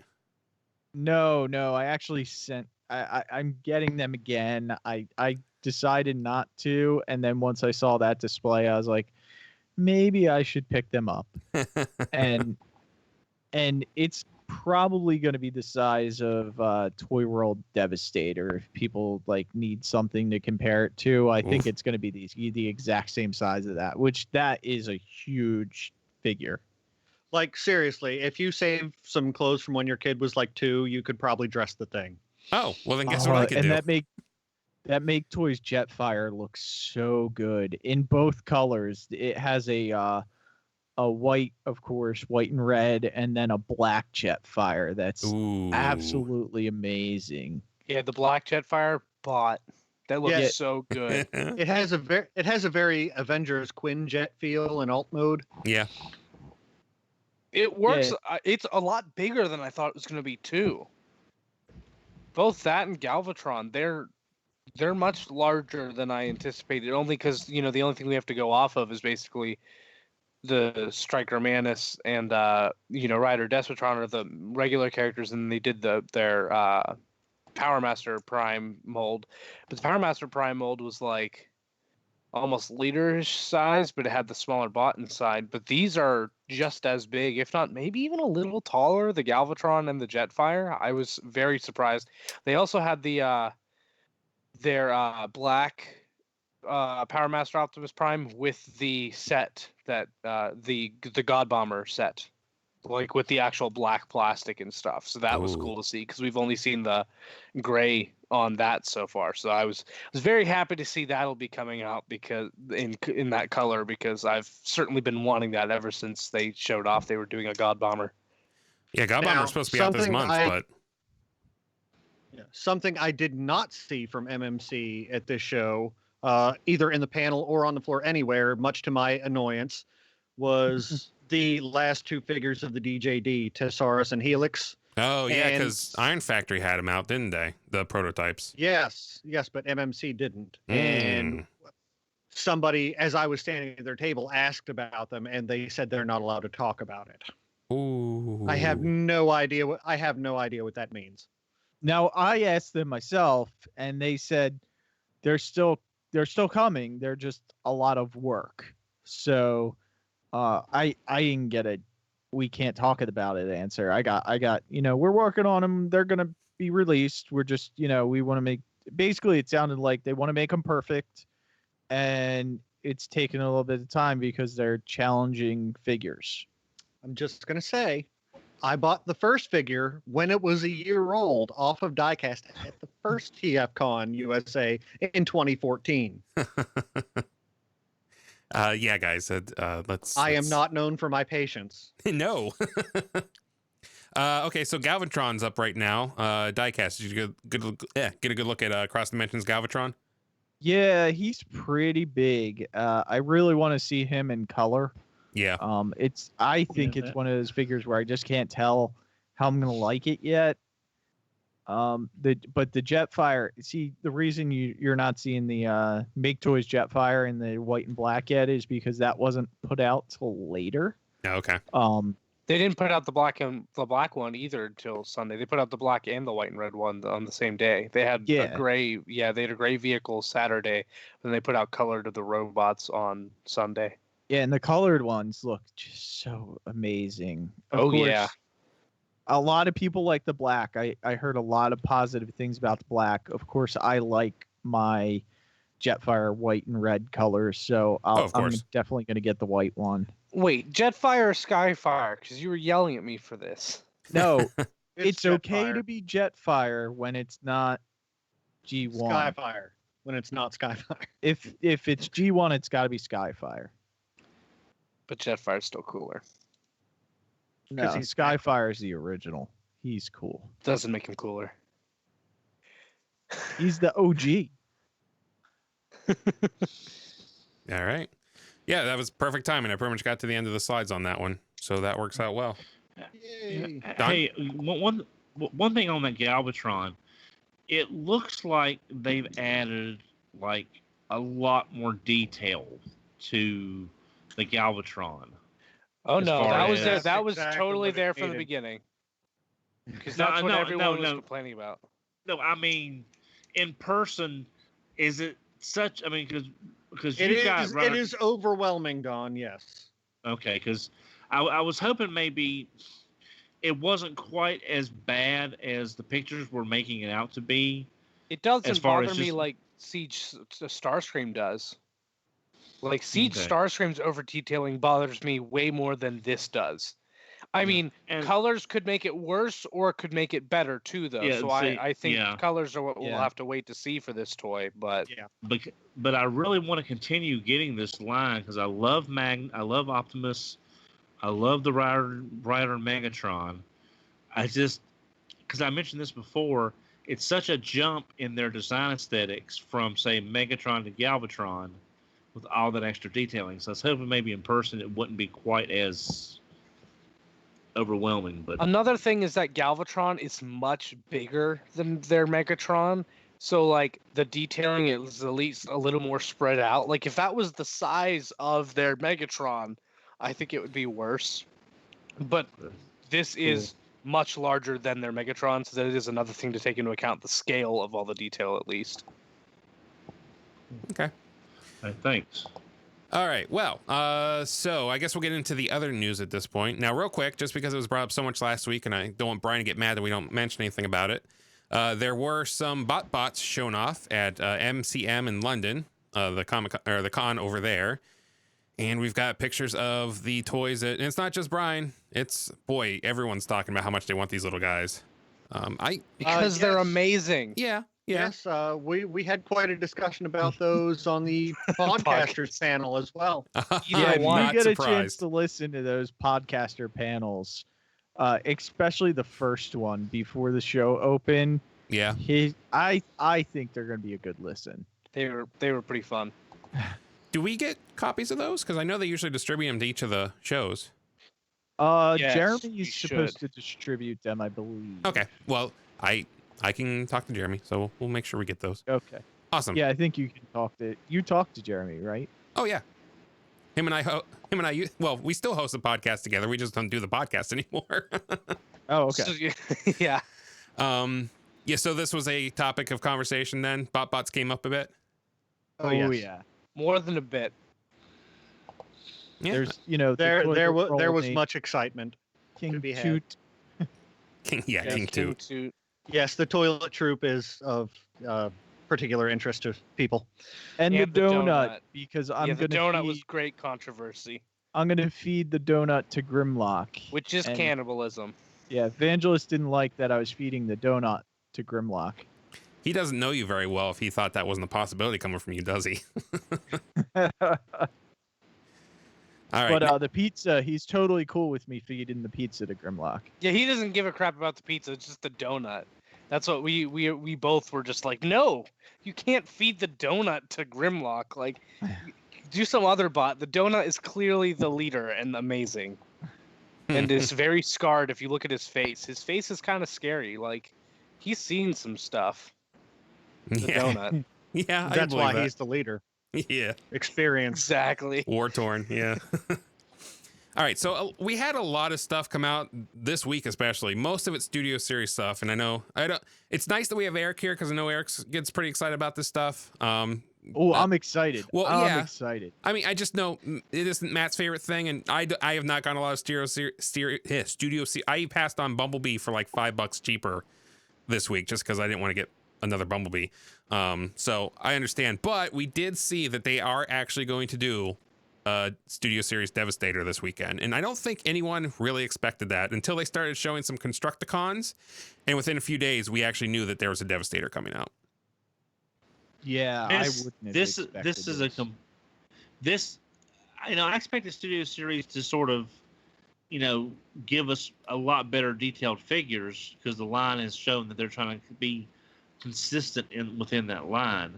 No, I actually sent. I'm getting them again. I decided not to, and then once I saw that display, I was like, maybe I should pick them up. and it's probably going to be the size of Toy World Devastator. If people like need something to compare it to, I think it's going to be the exact same size of that, which that is a huge figure. Like, seriously, if you save some clothes from when your kid was like 2, you could probably dress the thing. Oh, well then guess what I could do. And that make Toys Jetfire look so good in both colors. It has a white, of course, white and red, and then a black Jetfire. That's absolutely amazing. Yeah, the black Jetfire bot. That looks so good. It has a very Avengers Quinjet feel in alt mode. Yeah. It works. Yeah. It's a lot bigger than I thought it was going to be too. Both that and Galvatron, they're much larger than I anticipated. Only because the only thing we have to go off of is basically the Striker Manus and Rider Despotron are the regular characters, and they did their Power Master Prime mold. But the Power Master Prime mold was like almost leader-ish size, but it had the smaller bot inside. But these are just as big, if not maybe even a little taller, the Galvatron and the Jetfire. I was very surprised. They also had their black Power Master Optimus Prime with the set that the God Bomber set, like with the actual black plastic and stuff. So that was cool to see, because we've only seen the gray on that so far. So I was very happy to see that'll be coming out, because in that color, because I've certainly been wanting that ever since they showed off they were doing a God Bomber. Yeah, God Bomber's supposed to be out this month, but something I did not see from MMC at this show, either in the panel or on the floor anywhere, much to my annoyance, was the last 2 figures of the DJD, Tessaurus and Helix. Oh, yeah, because Iron Factory had them out, didn't they? The prototypes. Yes, but MMC didn't. And somebody, as I was standing at their table, asked about them, and they said they're not allowed to talk about it. Ooh. I have no idea what that means. Now, I asked them myself, and they said they're still coming. They're just a lot of work. So I didn't get a we can't talk about it answer. I got we're working on them. They're going to be released. We're just, we want to make, basically it sounded like they want to make them perfect, and it's taken a little bit of time because they're challenging figures. I'm just going to say, I bought the first figure when it was a year old off of Diecast at the first TFcon USA in 2014. Yeah, guys, let's. I am not known for my patience. No. Okay, so Galvatron's up right now. Diecast, did you get a good look at Cross Dimensions Galvatron? Yeah, he's pretty big. I really want to see him in color. Yeah. I think it's one of those figures where I just can't tell how I'm gonna like it yet. But the Jetfire, see, the reason you're not seeing the Make Toys Jetfire in the white and black yet is because that wasn't put out till later. Oh, okay. They didn't put out the black one either until Sunday. They put out the black and the white and red one on the same day. They had a gray, they had a gray vehicle Saturday, then they put out colored of the robots on Sunday. Yeah, and the colored ones look just so amazing. Of course, yeah. A lot of people like the black. I heard a lot of positive things about the black. Of course, I like my Jetfire white and red colors, so I'm definitely going to get the white one. Wait, Jetfire or Skyfire? Because you were yelling at me for this. No, it's okay to be Jetfire when it's not G1. Skyfire. when it's not Skyfire. If it's G1, it's got to be Skyfire. But Jetfire's still cooler. No, he's Skyfire is the original. He's cool. Doesn't make him cooler. He's the OG. All right. Yeah, that was perfect timing. I pretty much got to the end of the slides on that one, so that works out well. Yay. Hey, one thing on that Galvatron, it looks like they've added like a lot more detail to the Galvatron. Oh As no, far that was as- there. That was Exactly totally what it there from the needed. beginning. Because No, that's what no, everyone was no. complaining about. No, I mean, in person, is it such? I mean, because It you got is. right. It is overwhelming, Don. Yes. Okay, because I was hoping maybe it wasn't quite as bad as the pictures were making it out to be. It doesn't As far bother as me just- like Siege Starscream does. Like Siege Okay. Starscream's over detailing bothers me way more than this does. I mean, And colors could make it worse or it could make it better too, though. Yeah, so see, I think yeah. colors are what we'll Yeah. have to wait to see for this toy. But but I really want to continue getting this line because I love I love Optimus, I love the Rider Megatron. I just because I mentioned this before, it's such a jump in their design aesthetics from say Megatron to Galvatron with all that extra detailing. So I was hoping maybe in person it wouldn't be quite as overwhelming. But another thing is that Galvatron is much bigger than their Megatron. So like the detailing is at least a little more spread out. Like if that was the size of their Megatron, I think it would be worse. But this is much larger than their Megatron, so that is another thing to take into account, the scale of all the detail at least. Okay. thanks. All right. Well, so I guess we'll get into the other news at this point. Now, real quick, just because it was brought up so much last week, and I don't want Brian to get mad that we don't mention anything about it, there were some BotBots shown off at MCM in London, the con over there, and we've got pictures of the toys. And it's not just Brian. It's everyone's talking about how much they want these little guys. Because they're yes. amazing. Yeah. Yes, we had quite a discussion about those on the podcasters panel as well. Yeah, if I'm you get not a chance surprised. to listen to those podcaster panels, especially the first one before the show opened, Yeah. I think they're going to be a good listen. They were pretty fun. Do we get copies of those? Because I know they usually distribute them to each of the shows. Yes, Jeremy's you supposed should. to distribute them, I believe. Okay. Well, I can talk to Jeremy, so we'll make sure we get those. Okay. Awesome. Yeah, I think you can talk to Jeremy, right? Oh yeah. Him and I. Well, we still host a podcast together. We just don't do the podcast anymore. Oh, okay. So, yeah. Yeah. So this was a topic of conversation. Then BotBots came up a bit. Oh, yes. yeah. More than a bit. Yeah. There's, the There toilet was roll much excitement. King to be had. Toot. King King Two. Toot. Yes, the toilet troop is of particular interest to people. And the And the donut, donut. because The I'm donut was great controversy, gonna feed the donut to Grimlock. which is And- cannibalism. Yeah, Evangelist didn't like that I was feeding the donut to Grimlock. He doesn't know you very well. If he thought that wasn't a possibility coming from you, does he? All right. But the pizza, he's totally cool with me feeding the pizza to Grimlock. Yeah, he doesn't give a crap about the pizza. It's just the donut. That's what we both were just like, no, you can't feed the donut to Grimlock. Like, do some other bot. The donut is clearly the leader and amazing, and is very scarred. If you look at his face is kind of scary. Like, he's seen some stuff. The donut. Yeah. I That's why believe he's the leader. that. Yeah. Experience. Exactly. War torn. Yeah. All right. So we had a lot of stuff come out this week, especially most of it Studio Series stuff. And I don't, it's nice that we have Eric here because I know Eric gets pretty excited about this stuff. Oh, I'm excited. well, I'm yeah. excited. I mean, I just know it isn't Matt's favorite thing. And I have not gotten a lot of Studio Series. I passed on Bumblebee for like $5 cheaper this week just because I didn't want to get another Bumblebee. So I understand, but we did see that they are actually going to do Studio Series Devastator this weekend, and I don't think anyone really expected that until they started showing some Constructicons, and within a few days we actually knew that there was a Devastator coming out. Yeah, I wouldn't have expected this is this. I expect the Studio Series to sort of, give us a lot better detailed figures because the line has shown that they're trying to be consistent within that line.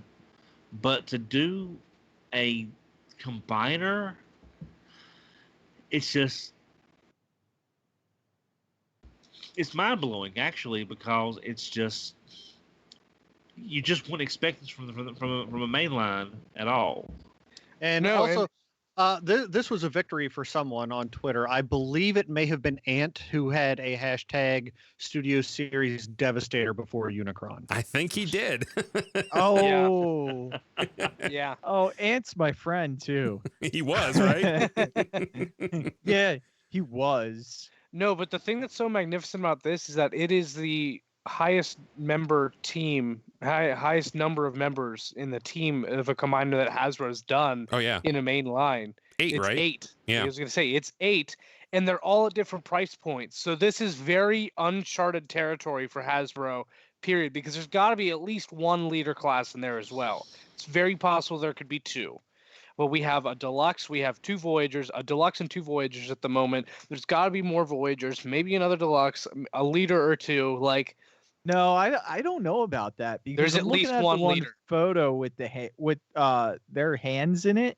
But to do a combiner, it's mind blowing actually, because it's just, you just wouldn't expect this from a main line at all. And also, this was a victory for someone on Twitter. I believe it may have been Ant who had a hashtag Studio Series Devastator before Unicron. I think he did. Oh, Yeah. Oh, Ant's my friend too. He was, right? Yeah, he was. No, but the thing that's so magnificent about this is that it is the highest member team, highest number of members in the team of a combiner that Hasbro's done Oh, yeah. in a main line. 8, It's right? 8. Yeah. I was going to say it's 8, and they're all at different price points. So this is very uncharted territory for Hasbro, period, because there's got to be at least one leader class in there as well. It's very possible there could be 2. Well, we have a deluxe, we have 2 Voyagers, a deluxe and 2 Voyagers at the moment. There's got to be more Voyagers, maybe another deluxe, a leader or 2. Like, No, I don't know about that because There's I'm at looking least at one the one leader. photo with their hands in it.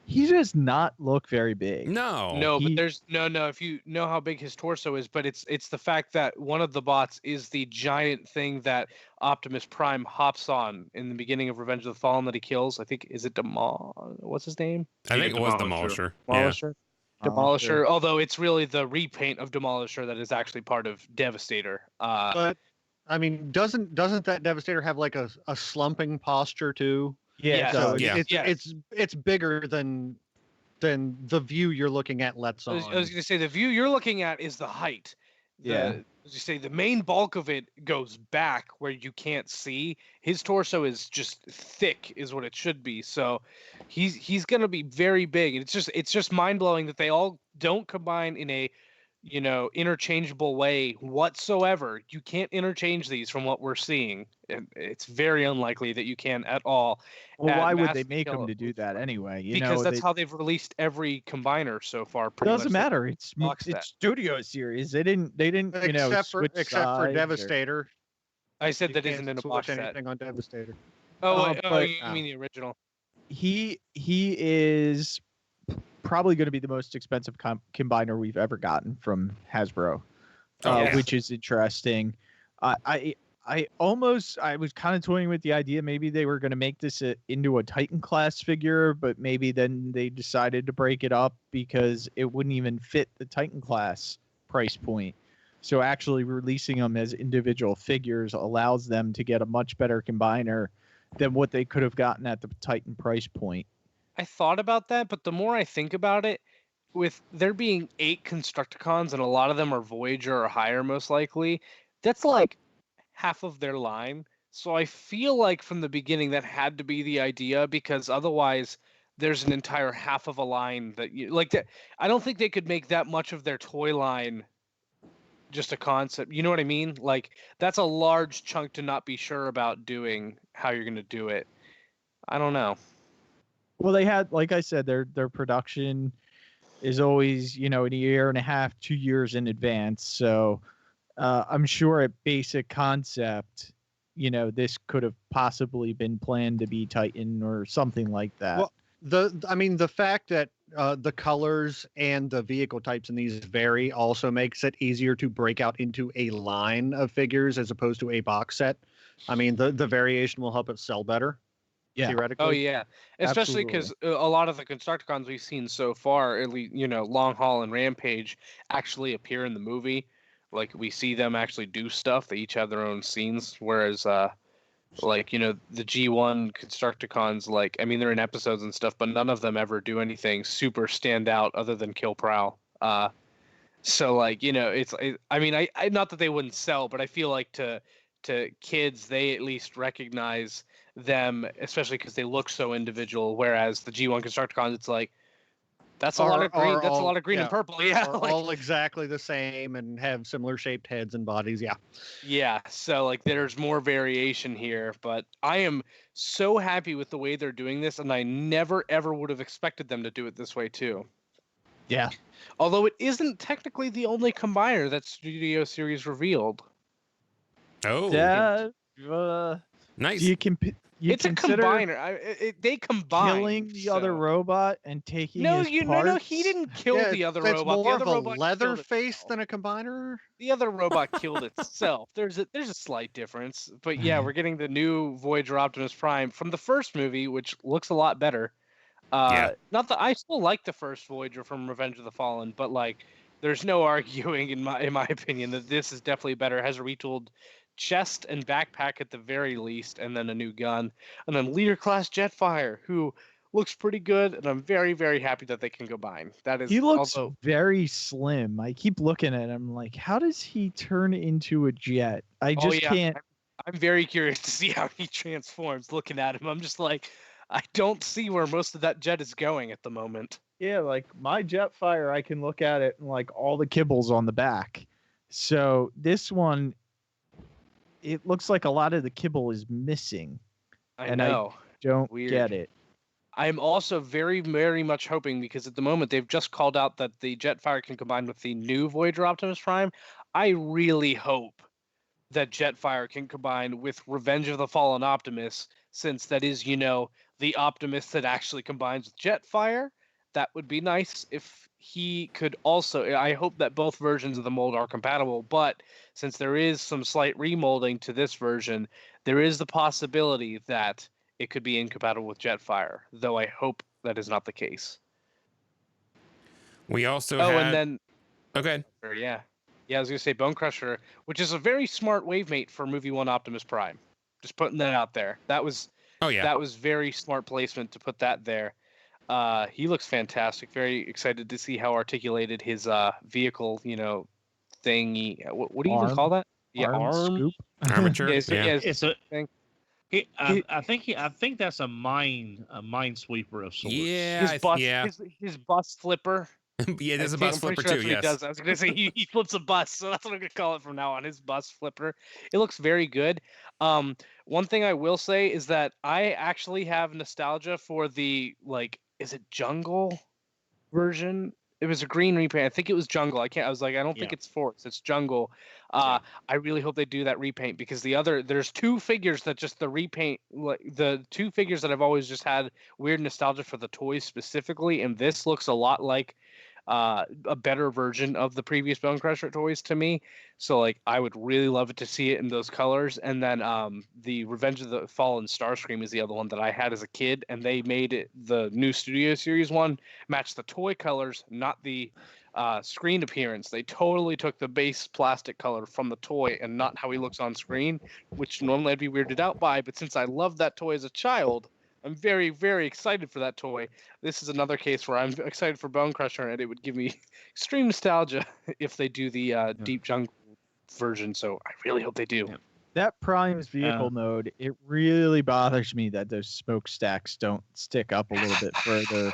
He does not look very big. No. no, he- but there's no. If you know how big his torso is, but it's the fact that one of the bots is the giant thing that Optimus Prime hops on in the beginning of Revenge of the Fallen that he kills. I think is it what's his name? I think it was Demolisher. Demolisher. Yeah. Demolisher. Demolisher. Although it's really the repaint of Demolisher that is actually part of Devastator. But I mean, doesn't that Devastator have like a slumping posture too? Yeah, Yeah. it So does. Yeah. it's bigger than the view you're looking at lets I on. was going to say the view you're looking at is the height. Yeah. As you say, the main bulk of it goes back where you can't see. His torso is just thick, is what it should be. So he's going to be very big. And it's just mind blowing that they all don't combine in a interchangeable way whatsoever. You can't interchange these from what we're seeing. It's very unlikely that you can at all. Well, at why would they massive make scale them to do that anyway? because that's how they've released every combiner so far. It Pretty doesn't much. matter. It's box that. Studio Series. They didn't except for switch sides or- Devastator. I said You that can't isn't in a switch box set. anything on Devastator. Oh, but- you mean the original? He is probably going to be the most expensive combiner we've ever gotten from Hasbro, Oh, yeah. which is interesting. I was kind of toying with the idea maybe they were going to make this into a Titan class figure, but maybe then they decided to break it up because it wouldn't even fit the Titan class price point. So actually releasing them as individual figures allows them to get a much better combiner than what they could have gotten at the Titan price point. I thought about that, but the more I think about it, with there being 8 Constructicons and a lot of them are Voyager or higher, most likely, that's like half of their line. So I feel like from the beginning that had to be the idea, because otherwise there's an entire half of a line that you like. That I don't think they could make that much of their toy line just a concept. You know what I mean? Like that's a large chunk to not be sure about doing how you're going to do it. I don't know. Well, they had, like I said, their production is always, in a year and a half, 2 years in advance. So I'm sure at basic concept, this could have possibly been planned to be Titan or something like that. Well, the fact that the colors and the vehicle types in these vary also makes it easier to break out into a line of figures as opposed to a box set. I mean, the variation will help it sell better. Yeah. Theoretically. Oh yeah, especially because a lot of the Constructicons we've seen so far, at least Long Haul and Rampage, actually appear in the movie. Like we see them actually do stuff. They each have their own scenes. Whereas, the G1 Constructicons, they're in episodes and stuff, but none of them ever do anything super stand out other than kill Prowl. So I not that they wouldn't sell, but I feel like to kids they at least recognize them, especially because they look so individual. Whereas the G1 Constructicons, it's like That's a lot of green. That's a lot of green yeah, and purple. Yeah. Are all exactly the same and have similar shaped heads and bodies. Yeah. Yeah. So like there's more variation here, but I am so happy with the way they're doing this, and I never ever would have expected them to do it this way too. Yeah. Although it isn't technically the only combiner that Studio Series revealed. Oh, That, nice. you It's consider a combiner. They combine killing the other robot and taking No, his he parts? didn't kill Yeah, the other it's robot. more The other of a robot leather killed face itself. than a combiner. The other robot killed itself. There's a slight difference, but yeah, we're getting the new Voyager Optimus Prime from the first movie, which looks a lot better. Not that I still like the first Voyager from Revenge of the Fallen, but like, there's no arguing in my opinion that this is definitely better. It has a retooled chest and backpack at the very least, and then a new gun, and then leader class Jetfire, who looks pretty good, and I'm very, very happy that they can combine. That is, He looks very slim. I keep looking at him like, how does he turn into a jet? I just can't. I'm very curious to see how he transforms. Looking at him, I'm just like, I don't see where most of that jet is going at the moment. Yeah, like my Jetfire, I can look at it and like all the kibbles on the back. So this one, it looks like a lot of the kibble is missing. I know. Don't Weird. get it. I'm also very, very much hoping, because at the moment they've just called out that the Jetfire can combine with the new Voyager Optimus Prime. I really hope that Jetfire can combine with Revenge of the Fallen Optimus, since that is, the Optimus that actually combines with Jetfire. That would be nice if he could also. I hope that both versions of the mold are compatible, but since there is some slight remolding to this version, there is the possibility that it could be incompatible with Jetfire, though I hope that is not the case. We also and then okay. Yeah, I was gonna say Bonecrusher, which is a very smart wave mate for Movie 1 Optimus Prime. Just putting that out there. That was very smart placement to put that there. He looks fantastic. Very excited to see how articulated his vehicle, thingy. What do you even call that? Yeah, arm scoop. Armature. It's a thing. I think that's a minesweeper of sorts. Yeah, his bus flipper. Yeah, there's a bus flipper too. He does. I was gonna say he flips a bus, so that's what I'm gonna call it from now on. His bus flipper. It looks very good. One thing I will say is that I actually have nostalgia for the is it Jungle version? It was a green repaint. I think it was Jungle. I don't think it's Force. It's Jungle. I really hope they do that repaint, because there's two figures that just the repaint, the two figures that I've always just had weird nostalgia for the toys specifically, and this looks a lot like a better version of the previous Bonecrusher toys to me. So I would really love it to see it in those colors. And then the Revenge of the Fallen Starscream is the other one that I had as a kid, and they made it, the new Studio Series one, match the toy colors, not the screen appearance. They totally took the base plastic color from the toy and not how he looks on screen, which normally I'd be weirded out by. But since I loved that toy as a child, I'm very, very excited for that toy. This is another case where I'm excited for Bonecrusher, and it would give me extreme nostalgia if they do the Deep Jungle version. So I really hope they do. That Prime's vehicle node, it really bothers me that those smokestacks don't stick up a little bit further.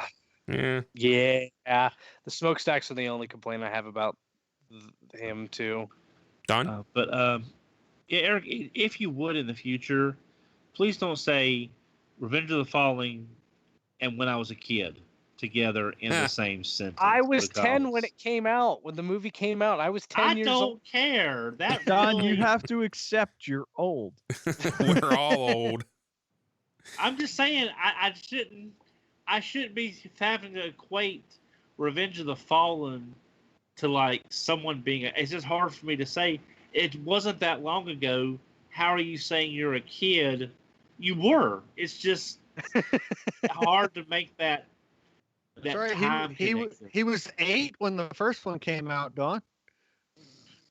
Yeah. The smokestacks are the only complaint I have about him too. Don? Eric, if you would in the future, please don't say Revenge of the Fallen and When I Was a Kid together in the same sentence. I was 10 when it came out. When the movie came out, I was 10 years old. I don't care. That Don, really... you have to accept you're old. We're all old. I'm just saying, I shouldn't be having to equate Revenge of the Fallen to someone being it's just hard for me to say. It wasn't that long ago. How are you saying you're a kid? You were. It's just hard to make that time. He was 8 when the first one came out, Don.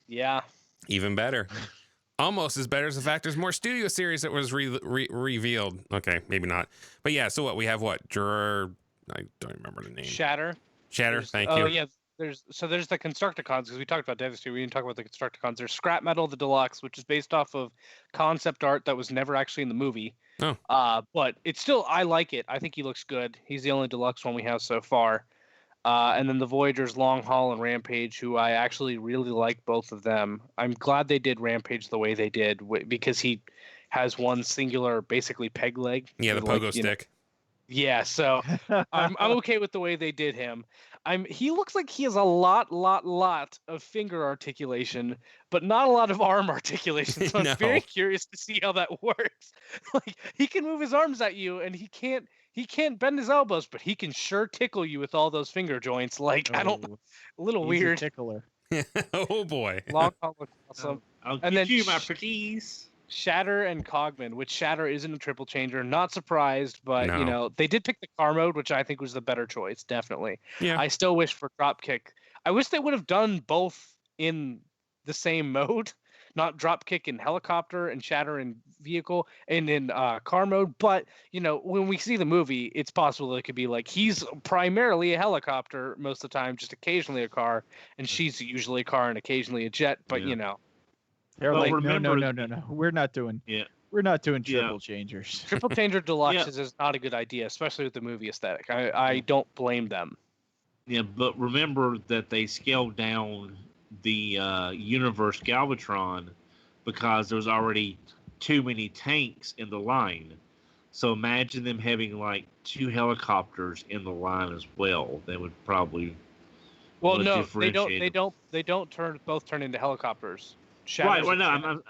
Yeah. Even better. Almost as better as the fact there's more Studio Series that was revealed. Okay, maybe not. But yeah, so we have what? I don't remember the name. Shatter. Thank you. Oh, yeah. There's the Constructicons, because we talked about Devastator. We didn't talk about the Constructicons. There's Scrap Metal, the Deluxe, which is based off of concept art that was never actually in the movie. Oh. But it's still, I like it. I think he looks good. He's the only Deluxe one we have so far. And then the Voyagers, Long Haul and Rampage, who I actually really like both of them. I'm glad they did Rampage the way they did because he has one singular, basically peg leg. Yeah, the pogo stick. Yeah, so I'm okay with the way they did him. He looks like he has a lot of finger articulation, but not a lot of arm articulation. So I'm very curious to see how that works. Like he can move his arms at you, and he can't bend his elbows, but he can sure tickle you with all those finger joints. Like a little weird. A tickler. Oh boy. Long haul looks awesome. I'll give you my pretties. Shatter and Cogman, which Shatter isn't a triple changer. Not surprised, but they did pick the car mode, which I think was the better choice, definitely. Yeah. I still wish for Dropkick. I wish they would have done both in the same mode, not Dropkick in helicopter and Shatter in vehicle and in car mode. But when we see the movie, it's possible it could be like he's primarily a helicopter most of the time, just occasionally a car, and she's usually a car and occasionally a jet. But They're like, no. We're not doing. Yeah. We're not doing triple changers. Triple changer deluxes is not a good idea, especially with the movie aesthetic. I don't blame them. Yeah, but remember that they scaled down the Universe Galvatron because there was already too many tanks in the line. So imagine them having like 2 helicopters in the line as well. They would probably. Well, no, they don't. They don't both turn into helicopters. Right. Well, no,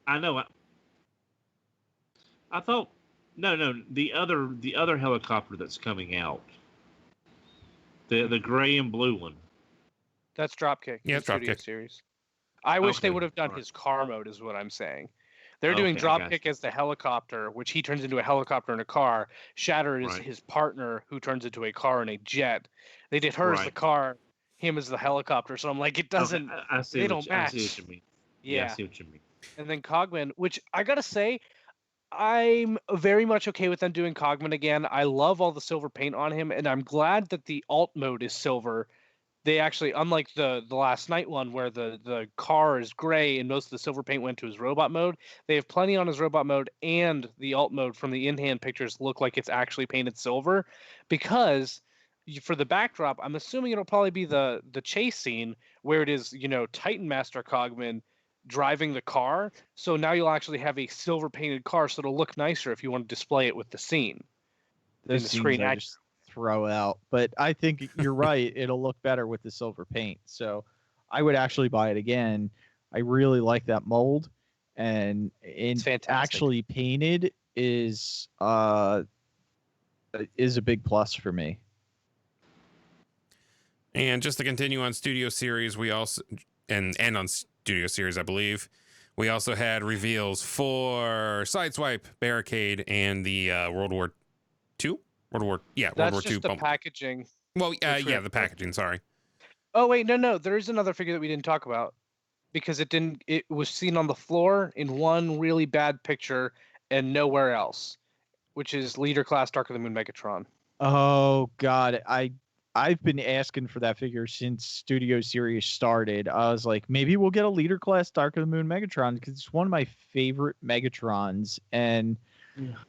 I know. I thought no. The other helicopter that's coming out, the gray and blue one. That's Dropkick. Yeah, it's Studio Dropkick. Series. I wish they would have done his car mode, is what I'm saying. They're doing Dropkick as the helicopter, which he turns into a helicopter and a car. Shatter is his partner, who turns into a car and a jet. They did her as the car, him as the helicopter. So I'm like, it doesn't. They don't match. I see what you mean. Yeah. I see what you mean. And then Cogman, which I gotta say, I'm very much okay with them doing Cogman again. I love all the silver paint on him, and I'm glad that the alt mode is silver. They actually, unlike the last night one where the car is gray and most of the silver paint went to his robot mode, they have plenty on his robot mode, and the alt mode from the in-hand pictures look like it's actually painted silver, because for the backdrop, I'm assuming it'll probably be the chase scene where it is, Titan Master Cogman driving the car. So now you'll actually have a silver painted car, so it'll look nicer if you want to display it with the scene. Those scenes I just throw out, but I think you're right. It'll look better with the silver paint. So I would actually buy it again. I really like that mold, and actually painted is a big plus for me. And just to continue on Studio Series, we also and on Studio Series, I believe, we also had reveals for Sideswipe, Barricade, and the World War II. World War II. The packaging. Well, the packaging. Sorry. Oh wait, no. There is another figure that we didn't talk about because it was seen on the floor in one really bad picture and nowhere else, which is Leader Class Dark of the Moon Megatron. Oh God, I've been asking for that figure since Studio Series started. I was like, maybe we'll get a Leader Class Dark of the Moon Megatron because it's one of my favorite Megatrons, and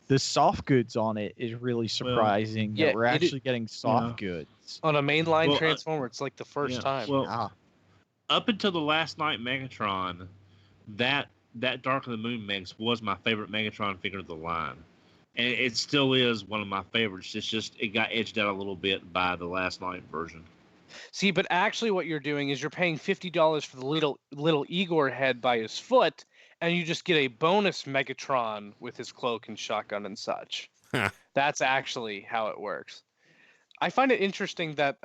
the soft goods on it is really surprising. That we're actually getting soft goods on a mainline Transformer. It's like the first time. Well, up until the last night Megatron, that Dark of the Moon Megs was my favorite Megatron figure of the line. And it still is one of my favorites. It's just it got edged out a little bit by the last night version. See, but actually what you're doing is you're paying $50 for the little Igor head by his foot, and you just get a bonus Megatron with his cloak and shotgun and such. Huh. That's actually how it works. I find it interesting that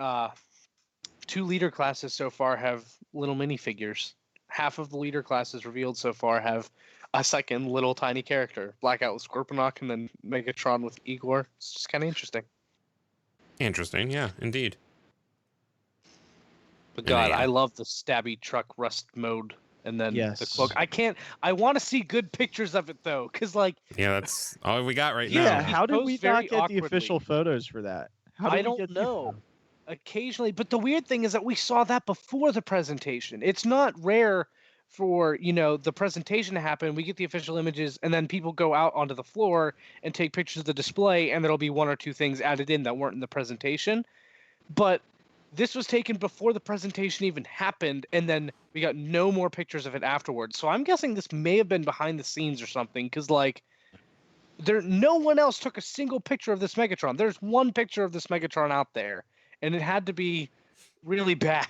2 leader classes so far have little minifigures. Half of the leader classes revealed so far have a second little tiny character. Blackout with Scorponok and then Megatron with Igor. It's just kind of interesting. Interesting, yeah, indeed. But God, I love the stabby truck rust mode. And then the cloak. I want to see good pictures of it though, because that's all we got right now. Yeah, how did we not get the official photos for that? I don't know. Occasionally, but the weird thing is that we saw that before the presentation. It's not rare for the presentation to happen. We get the official images, and then people go out onto the floor and take pictures of the display, and there'll be 1 or 2 things added in that weren't in the presentation. But this was taken before the presentation even happened, and then we got no more pictures of it afterwards. So I'm guessing this may have been behind the scenes or something, because like no one else took a single picture of this Megatron. There's one picture of this Megatron out there, and it had to be really bad.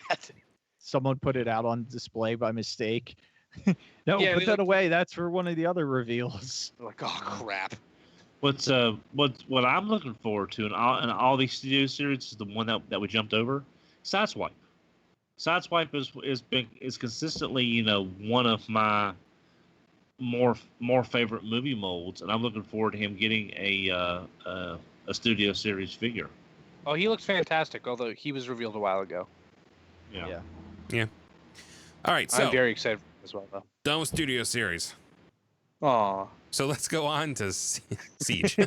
Someone put it out on display by mistake. No, Yeah, put that like- away. That's for one of the other reveals. Like, oh crap. What I'm looking forward to in all these studio series is the one that we jumped over, Sideswipe. Sideswipe is consistently, you know, one of my more favorite movie molds, and I'm looking forward to him getting a studio series figure. Oh, he looks fantastic, although he was revealed a while ago. Yeah. All right, so I'm very excited for him as well, though. done with Studio Series. Aw. So let's go on to Siege.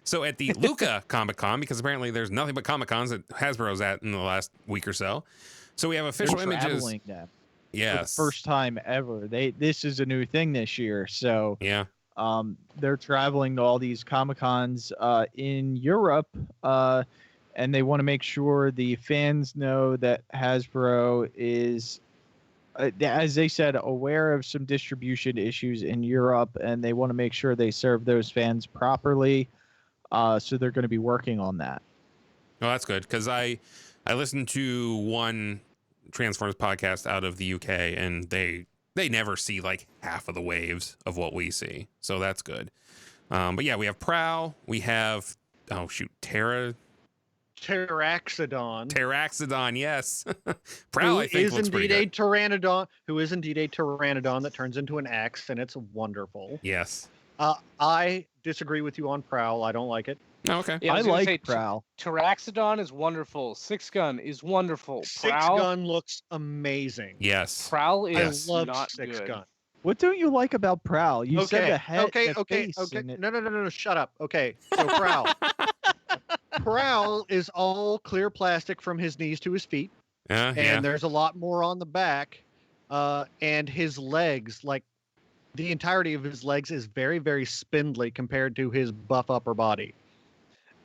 So at the Luca Comic-Con, because apparently there's nothing but Comic-Cons that Hasbro's at in the last week or so. So we have official They're images. traveling them for the Yes. first time ever. This is a new thing this year. So Yeah. they're traveling to all these Comic-Cons in Europe, and they want to make sure the fans know that Hasbro is, as they said, aware of some distribution issues in Europe, and they want to make sure they serve those fans properly. So they're going to be working on that. Oh, that's good, because I listened to one Transformers podcast out of the UK, and they never see like half of the waves of what we see, so that's good. But yeah, we have Prowl, we have Pteraxadon. yes. Prowl, Who I think, is looks pretty indeed a good. pteranodon? Who is indeed a pteranodon that turns into an axe, and it's wonderful. Yes. I disagree with you on Prowl. I don't like it. Oh, okay. Yeah, I was gonna like say, Prowl. Pteraxadon is wonderful. Six Gun is wonderful. Six Prowl, Gun looks amazing. Yes. Prowl Yes. is I love not Six good. Gun. What don't you like about Prowl? You said the head, okay. the face, and it- No, shut up. Okay, so Prowl. Prowl is all clear plastic from his knees to his feet, and Yeah. there's a lot more on the back. And his legs, like the entirety of his legs, is very, very spindly compared to his buff upper body.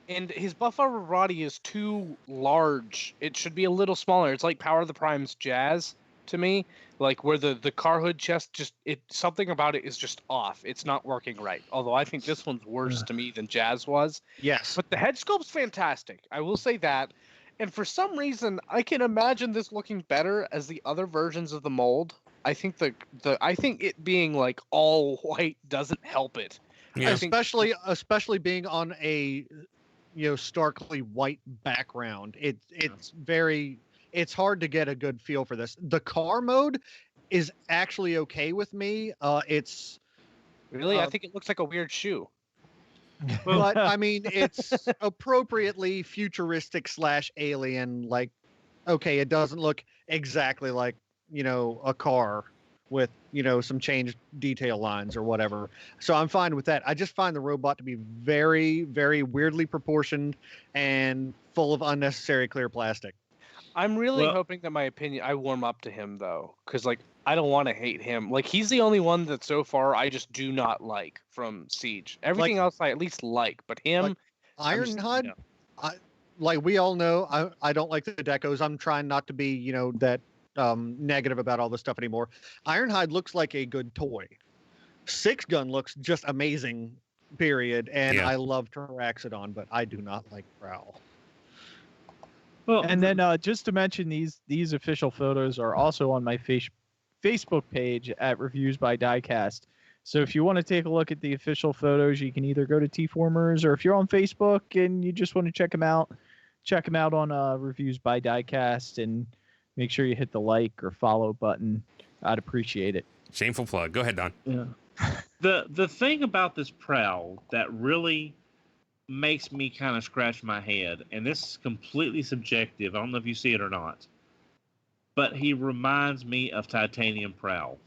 And his buff upper body is too large. It should be a little smaller. It's like Power of the Prime's Jazz to me, like where the car hood chest something about it is just off. It's not working right. Although I think this one's worse to me than Jazz was. Yes. But the head sculpt's fantastic. I will say that. And for some reason, I can imagine this looking better as the other versions of the mold. I think I think it being like all white doesn't help it. Yeah. I think- especially being on a starkly white background. It's hard to get a good feel for this. The car mode is actually okay with me. It's Really, I think it looks like a weird shoe. but I mean it's appropriately futuristic / alien. Like, okay, it doesn't look exactly like a car with some changed detail lines or whatever. So I'm fine with that. I just find the robot to be very, very weirdly proportioned and full of unnecessary clear plastic. I'm really Well- hoping that I warm up to him though, because like I don't want to hate him. Like he's the only one that so far I just do not like from Siege. Everything else I at least like, but him, I'm just- Ironhide, no. like we all know, I don't like the decos. I'm trying not to be that negative about all this stuff anymore. Ironhide looks like a good toy. Six Gun looks just amazing, period. And Yeah. I love Pteraxadon, but I do not like Prowl. Well, And then just to mention, these official photos are also on my Facebook page at Reviews by Diecast. So if you want to take a look at the official photos, you can either go to TFormers, or if you're on Facebook and you just want to check them out on Reviews by Diecast, and make sure you hit the like or follow button. I'd appreciate it. Shameful plug. Go ahead, Don. the thing about this Prowl that really makes me kind of scratch my head, and this is completely subjective. I don't know if you see it or not, but he reminds me of Titanium Prowl,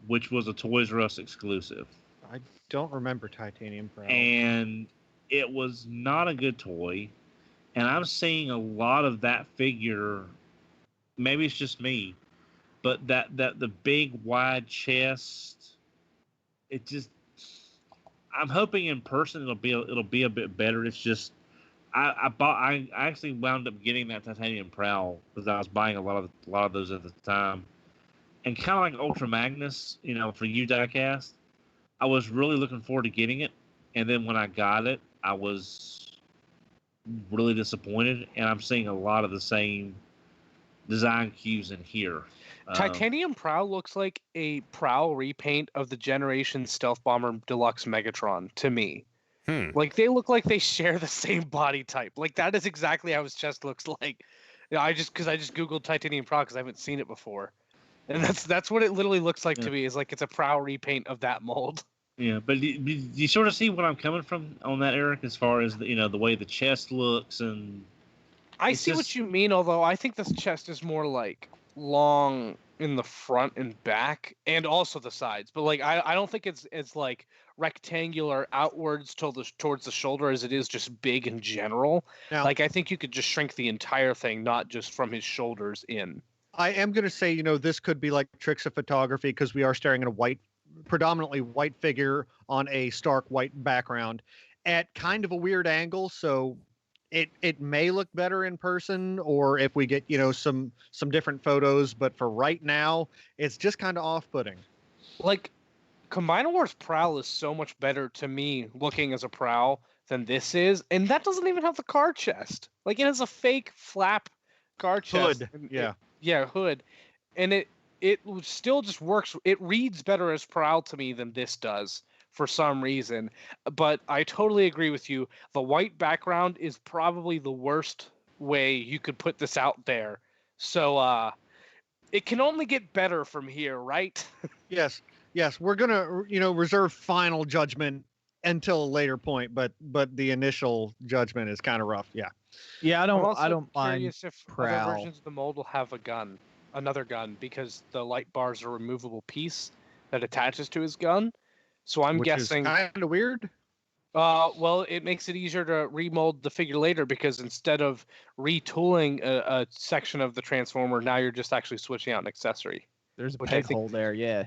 which was a Toys R Us exclusive. I don't remember Titanium Prowl. And it was not a good toy. And I'm seeing a lot of that figure. Maybe it's just me, but that the big wide chest. It just. I'm hoping in person it'll be a bit better. It's just I actually wound up getting that titanium prowl because I was buying a lot of those at the time, and kind of like Ultra Magnus, for you Diecast, I was really looking forward to getting it, and then when I got it, I was really disappointed, and I'm seeing a lot of the same design cues in here. Titanium Prowl looks like a Prowl repaint of the Generation Stealth Bomber Deluxe Megatron to me. Like they look like they share the same body type. Like that is exactly how his chest looks like. I just googled Titanium Prowl because I haven't seen it before, and that's what it literally looks like to me. Is like it's a Prowl repaint of that mold. Yeah, but you sort of see what I'm coming from on that, Eric, as far as the way the chest looks, and I see what you mean. Although I think this chest is more like long in the front and back, and also the sides. But like I don't think it's like rectangular outwards towards the shoulder as it is just big in general. Now, like I think you could just shrink the entire thing, not just from his shoulders in. I am going to say, this could be like tricks of photography because we are staring at a predominantly white figure on a stark white background at kind of a weird angle. So it may look better in person, or if we get, some different photos, but for right now, it's just kind of off-putting. Like Combiner Wars Prowl is so much better to me looking as a Prowl than this is, and that doesn't even have the car chest. Like it has a fake flap car chest. Hood, yeah. Hood. And it still just works. It reads better as Prowl to me than this does for some reason. But I totally agree with you. The white background is probably the worst way you could put this out there. So it can only get better from here, right? Yes. We're gonna, reserve final judgment until a later point, but the initial judgment is kind of rough. Yeah. Yeah, I don't mind curious if Prowl. other versions of the mold will have another gun, because the light bars are a removable piece that attaches to his gun. So I'm guessing kind of weird. Well, it makes it easier to remold the figure later, because instead of retooling a section of the Transformer, now you're just actually switching out an accessory. There's a peg hole there, yeah.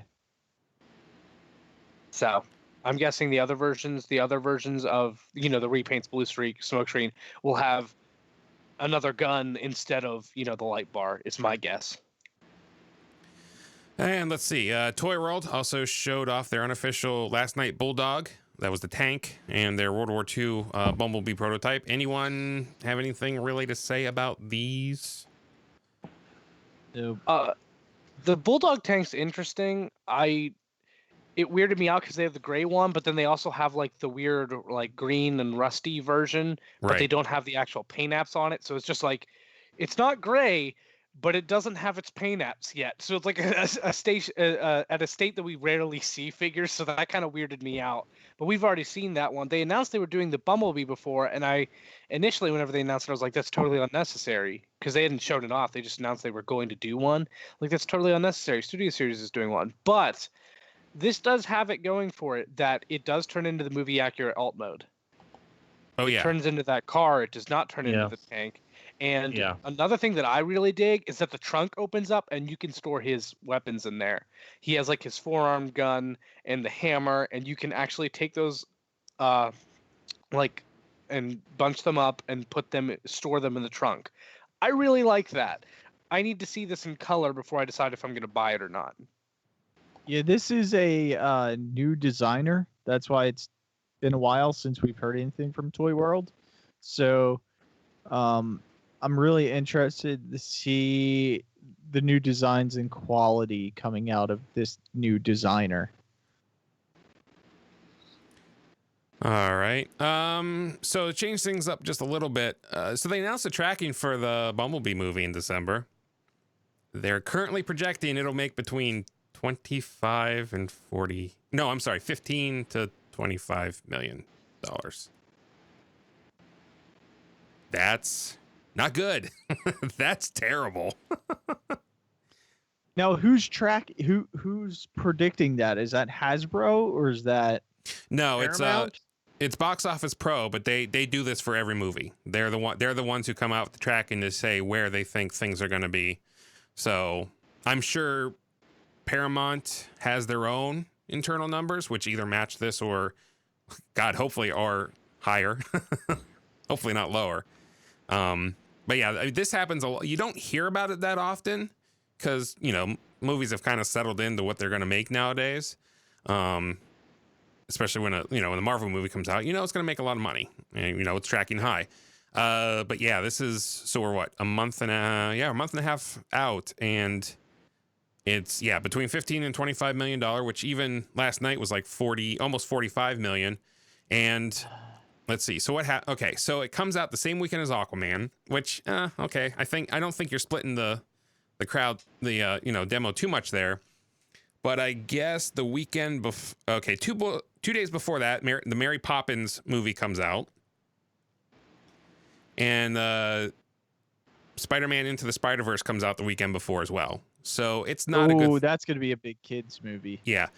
So I'm guessing the other versions of, the repaints, Blue Streak, Smoke Screen, will have another gun instead of, the light bar, is my guess. And let's see. Toy World also showed off their unofficial Last Night Bulldog. That was the tank, and their World War II Bumblebee prototype. Anyone have anything really to say about these? No. The Bulldog tank's interesting. It weirded me out because they have the gray one, but then they also have like the weird like green and rusty version, but they don't have the actual paint apps on it. So it's just like, it's not gray, but it doesn't have its paint apps yet. So it's like a station at a state that we rarely see figures. So that kind of weirded me out. But we've already seen that one. They announced they were doing the Bumblebee before, and I initially, whenever they announced it, I was like, that's totally unnecessary, because they hadn't shown it off. They just announced they were going to do one. Like, that's totally unnecessary. Studio Series is doing one, but this does have it going for it that it does turn into the movie accurate alt mode. Oh yeah, it turns into that car. It does not turn into the tank. And another thing that I really dig is that the trunk opens up and you can store his weapons in there. He has like his forearm gun and the hammer, and you can actually take those and bunch them up and store them in the trunk. I really like that. I need to see this in color before I decide if I'm going to buy it or not. Yeah, this is a new designer. That's why it's been a while since we've heard anything from Toy World. So I'm really interested to see the new designs and quality coming out of this new designer. All right. So to change things up just a little bit. So they announced the tracking for the Bumblebee movie in December. They're currently projecting it'll make between 25 and 40. No, I'm sorry, 15 to 25 million dollars. That's not good. That's terrible. Now, who's predicting that? Is that Hasbro or is that No, Paramount? it's Box Office Pro, but they do this for every movie. They're the ones who come out with the tracking to say where they think things are going to be. So, I'm sure Paramount has their own internal numbers, which either match this or, God, hopefully are higher. hopefully not lower. But yeah, this happens a lot. You don't hear about it that often because, you know, movies have kind of settled into what they're going to make nowadays. Especially when when a Marvel movie comes out, you know, it's going to make a lot of money and, you know, it's tracking high. But yeah, so we're what, a month and a half out, and it's between 15 and 25 million dollar, which even last night was like almost 45 million. And let's see. So okay, so it comes out the same weekend as Aquaman, which okay, I don't think you're splitting the crowd, demo too much there. But I guess the weekend okay, 2 days before that, the Mary Poppins movie comes out. And Spider-Man Into the Spider-Verse comes out the weekend before as well. So it's not a good... that's going to be a big kids movie. Yeah.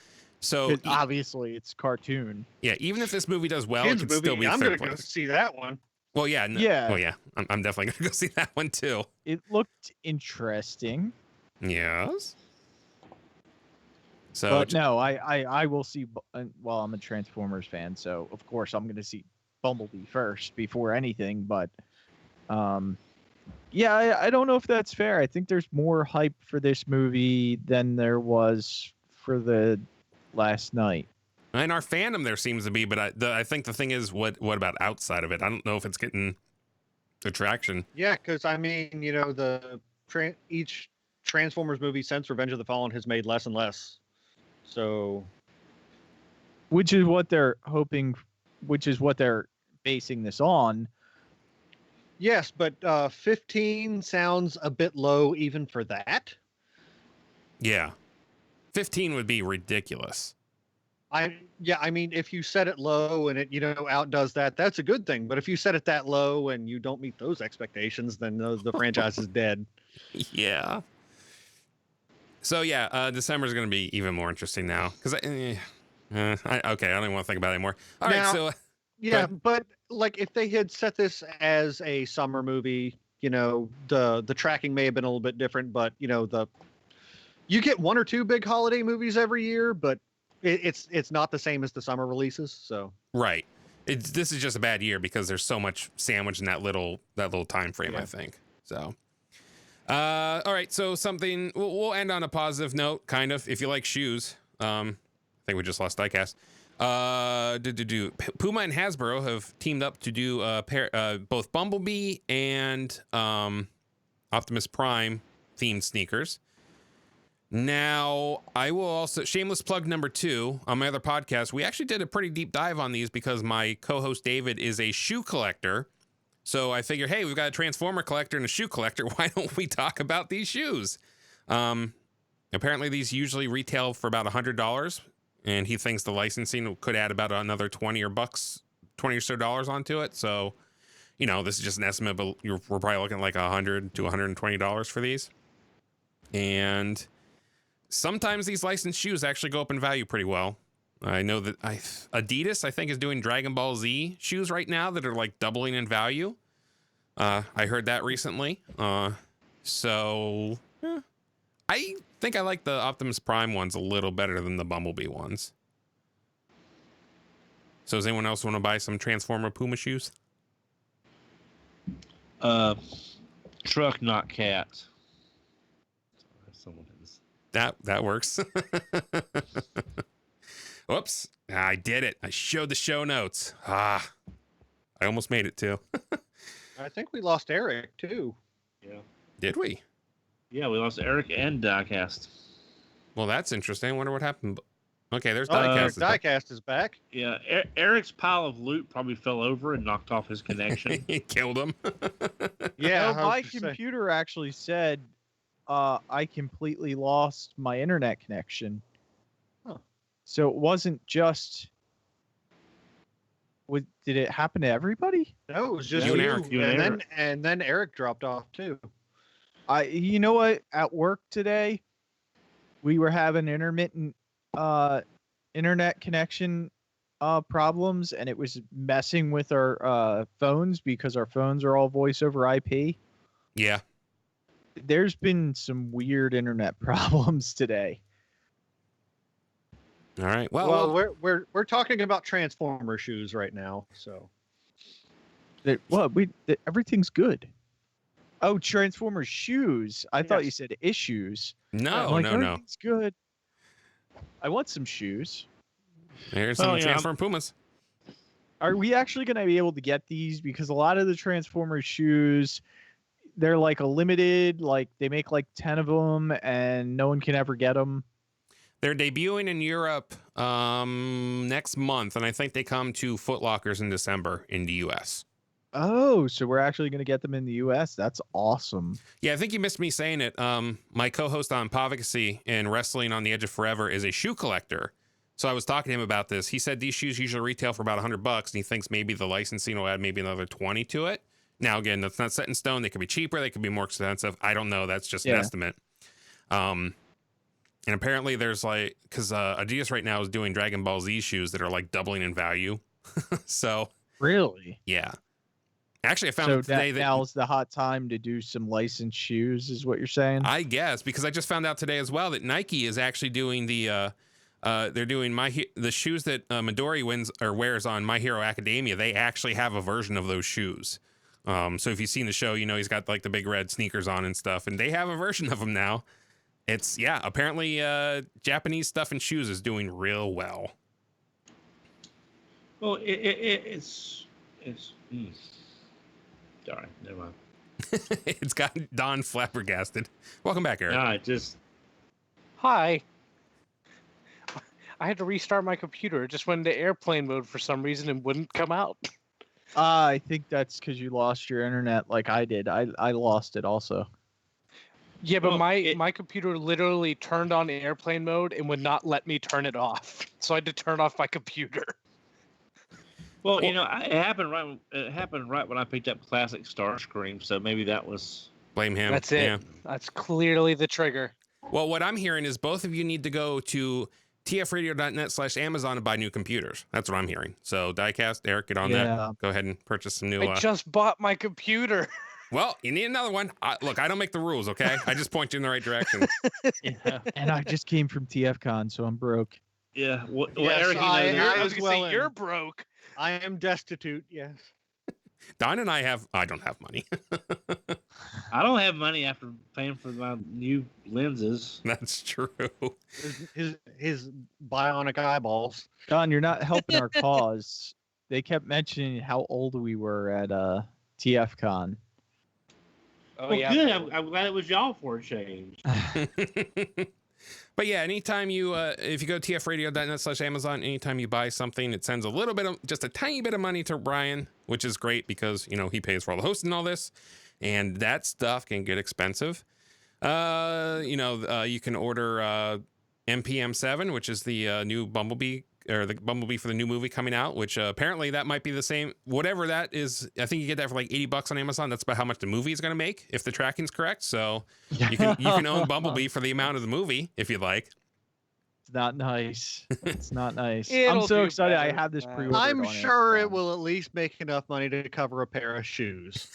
So obviously it's cartoon. Yeah, even if this movie does well, kids it could still be I'm third gonna place. go see that one. Well, yeah. Yeah. Well, yeah. I'm definitely going to go see that one too. It looked interesting. Yes. So, but no, I will see. Well, I'm a Transformers fan, so of course I'm going to see Bumblebee first before anything. But yeah, I don't know if that's fair. I think there's more hype for this movie than there was for the last night. In our fandom, there seems to be, but I think the thing is, what about outside of it? I don't know if it's getting the traction. Yeah, because I mean, you know, each Transformers movie since Revenge of the Fallen has made less and less. So, which is what they're hoping, which is what they're basing this on. Yes, but 15 sounds a bit low even for that. Yeah, 15 would be ridiculous. I mean, if you set it low and it, you know, outdoes that, that's a good thing. But if you set it that low and you don't meet those expectations, then the franchise is dead. Yeah. So yeah, December is going to be even more interesting now because okay, I don't even want to think about it anymore. All right, so yeah, but like if they had set this as a summer movie, you know, the tracking may have been a little bit different, but you know, you get 1 or 2 big holiday movies every year, but it's not the same as the summer releases. So right, this is just a bad year because there's so much sandwich in that little time frame. Yeah. I think so. All right, so something we'll end on a positive note, kind of. If you like shoes, I think we just lost Diecast. Puma and Hasbro have teamed up to do both Bumblebee and Optimus Prime themed sneakers. Now, I will also shameless plug number 2 on my other podcast. We actually did a pretty deep dive on these because my co-host David is a shoe collector. So I figure, hey, we've got a Transformer collector and a shoe collector. Why don't we talk about these shoes? Apparently, these usually retail for about $100, and he thinks the licensing could add about another $20 or so onto it. So, you know, this is just an estimate, but we're probably looking at like $100 to $120 for these. And sometimes these licensed shoes actually go up in value pretty well. I know that Adidas, I think, is doing Dragon Ball Z shoes right now that are like doubling in value. I heard that recently. So I think I like the Optimus Prime ones a little better than the Bumblebee ones. So does anyone else want to buy some Transformer Puma shoes? Truck, not cat. Someone is. That works. Whoops. I did it. I showed the show notes. I almost made it too. I think we lost Eric too. Yeah. Did we? Yeah, we lost Eric and Diecast. Well, that's interesting. I wonder what happened. Okay, there's Diecast. Diecast is back. Yeah, Eric's pile of loot probably fell over and knocked off his connection. It killed him. Yeah, my computer actually said I completely lost my internet connection. Huh. So it wasn't just. Did it happen to everybody? No, it was just you you. and Eric. And then Eric dropped off too. You know what? At work today, we were having intermittent internet connection problems, and it was messing with our phones because our phones are all voice over IP. Yeah. There's been some weird internet problems today. All right. Well, we're talking about Transformer shoes right now, so. Everything's good. Oh, Transformers shoes. I thought you said issues. No, no. Everything's good. I want some shoes. There's some Transform Pumas. Are we actually going to be able to get these? Because a lot of the Transformers shoes, they're like a limited, like they make like 10 of them and no one can ever get them. They're debuting in Europe next month, and I think they come to Foot Lockers in December in the U.S. Oh, so we're actually going to get them in the U.S.? That's awesome. Yeah, I think you missed me saying it. My co-host on Povicacy and Wrestling on the Edge of Forever is a shoe collector. So I was talking to him about this. He said these shoes usually retail for about $100, and he thinks maybe the licensing will add maybe another 20 to it. Now, again, that's not set in stone. They could be cheaper. They could be more expensive. I don't know. That's just an estimate. And apparently there's like, because Adidas right now is doing Dragon Ball Z shoes that are like doubling in value. So really? Yeah. Actually, I found today that now's the hot time to do some licensed shoes, is what you're saying? I guess, because I just found out today as well that Nike is actually doing the they're doing the shoes that Midori wears on My Hero Academia. They actually have a version of those shoes. So if you've seen the show, you know he's got like the big red sneakers on and stuff, and they have a version of them now. It's apparently Japanese stuff and shoes is doing real well. Well, it's. Sorry, never mind. It's got Don flabbergasted. Welcome back, Eric. Hi. I had to restart my computer. It just went into airplane mode for some reason and wouldn't come out. I think that's because you lost your internet like I did. I lost it also. Yeah, but my computer literally turned on airplane mode and would not let me turn it off. So I had to turn off my computer. Well, you know, it happened right when I picked up Classic Starscream, so maybe that was... Blame him. That's it. Yeah. That's clearly the trigger. Well, what I'm hearing is both of you need to go to tfradio.net/Amazon and buy new computers. That's what I'm hearing. So, Diecast, Eric, get on that. Go ahead and purchase some new... I just bought my computer. Well, you need another one. Look, I don't make the rules, okay? I just point you in the right direction. Yeah. And I just came from TFcon, so I'm broke. Yeah. Well, Yes, Eric, I was going to say, in. you're broke. I am destitute, yes. Don and I don't have money. I don't have money after paying for my new lenses. That's true. His bionic eyeballs. Don, you're not helping our cause. They kept mentioning how old we were at TFcon. Oh, Well, yeah. good. I'm glad it was y'all for a change. But yeah, anytime you, if you go to tfradio.net/Amazon, anytime you buy something, it sends a little bit of, just a tiny bit of money to Brian, which is great because, you know, he pays for all the hosting and all this, and that stuff can get expensive. You can order MPM7, which is the new Bumblebee, or the Bumblebee for the new movie coming out, which apparently that might be the same, whatever that is. I think you get that for like $80 on Amazon. That's about how much the movie is going to make if the tracking's correct. So you can own Bumblebee for the amount of the movie if you'd like. It's not nice. It's not nice. It'll I'm so do excited. I better. have this pre-ordered. I'm on sure Amazon. it will at least make enough money to cover a pair of shoes.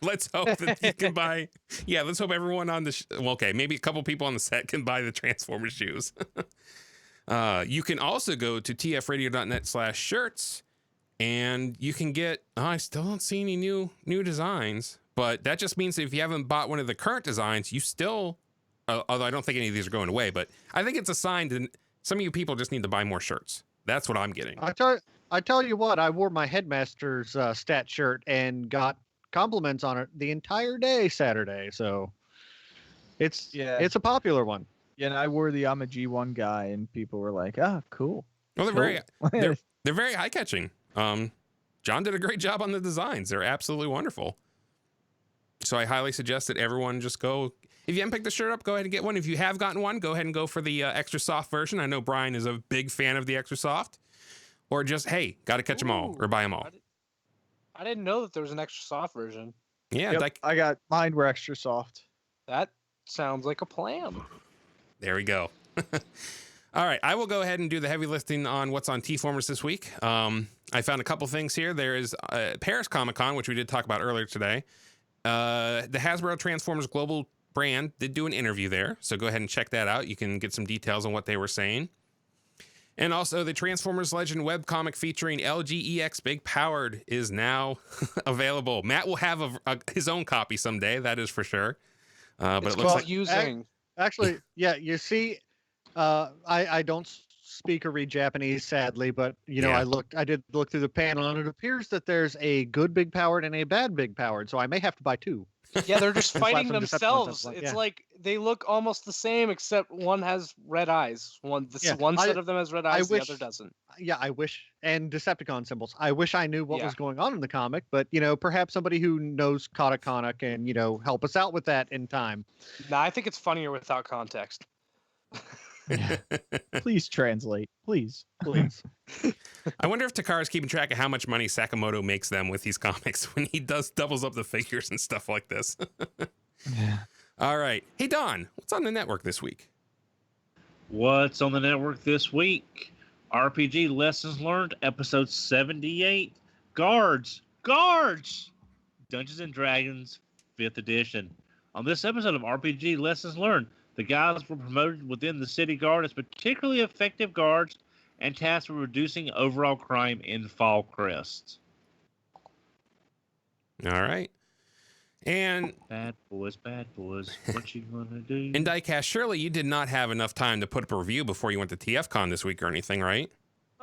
Let's hope that you can buy. Yeah, let's hope everyone on the okay, maybe a couple people on the set can buy the Transformers shoes. You can also go to tfradio.net/shirts, and you can get. I still don't see any new designs, but that just means that if you haven't bought one of the current designs, you still. Although I don't think any of these are going away, but I think it's a sign that some of you people just need to buy more shirts. That's what I'm getting. I tell you what, I wore my headmaster's stat shirt and got compliments on it the entire day Saturday. So it's a popular one. Yeah, and I wore the I'm a G1 guy, and people were like, "Ah, cool." Well, they're very eye catching. John did a great job on the designs. They're absolutely wonderful. So I highly suggest that everyone just go. If you haven't picked the shirt up, go ahead and get one. If you have gotten one, go ahead and go for the extra soft version. I know Brian is a big fan of the extra soft. Or just, hey, got to catch them all or buy them all. I didn't know that there was an extra soft version. Yeah, Yep, I got mine. Were extra soft. That sounds like a plan. There we go. All right, I will go ahead and do the heavy lifting on what's on TFormers this week. I found a couple things here. There is Paris Comic-Con, which we did talk about earlier today. The Hasbro Transformers Global brand did do an interview there, so go ahead and check that out. You can get some details on what they were saying. And also, the Transformers Legend webcomic featuring LGEX Big Powered is now available. Matt will have his own copy someday, that is for sure. But It's it looks like confusing. Actually, yeah, you see, I don't speak or read Japanese, sadly, but Yeah. I did look through the panel, and it appears that there's a good Big Powered and a bad Big Powered, so I may have to buy two. Yeah, they're just And slap fighting some Decepticons themselves. up, It's yeah. like they look almost the same, except one has red eyes. One Yeah, one set of them has red eyes, the wish- other doesn't. Yeah, I wish, and Decepticon symbols. I wish I knew what Yeah. was going on in the comic, but perhaps somebody who knows Katakana can help us out with that in time. Nah, I think it's funnier without context. Please translate, please. Please. I wonder if Takara's keeping track of how much money Sakamoto makes them with these comics when he doubles up the figures and stuff like this. All right. Hey, Don, what's on the network this week? What's on the network this week? RPG Lessons Learned, episode 78. Guards! Dungeons and Dragons, 5th edition. On this episode of RPG Lessons Learned, the guys were promoted within the city guard as particularly effective guards and tasked with reducing overall crime in Fall Crest. All right. And Bad boys, what you gonna do? in Diecast, surely you did not have enough time to put up a review before you went to TFcon this week or anything, right?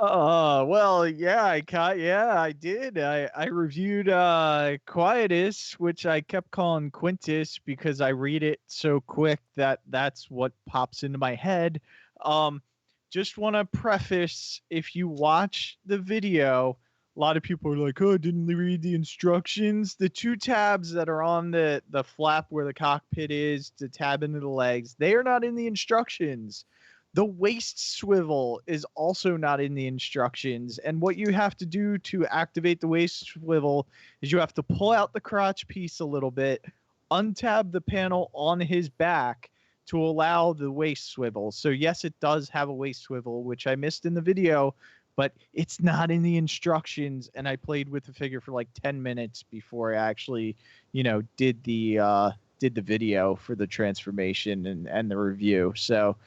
Well, yeah, I did. I reviewed Quietus, which I kept calling Quintus because I read it so quick that that's what pops into my head. Just want to preface, if you watch the video, a lot of people are like, "Oh, didn't read the instructions." The two tabs that are on the flap where the cockpit is to tab into the legs, they are not in the instructions. The waist swivel is also not in the instructions. And what you have to do to activate the waist swivel is you have to pull out the crotch piece a little bit, untab the panel on his back to allow the waist swivel. So yes, it does have a waist swivel, which I missed in the video, but it's not in the instructions. And I played with the figure for like 10 minutes before I actually, did the video for the transformation and the review. So,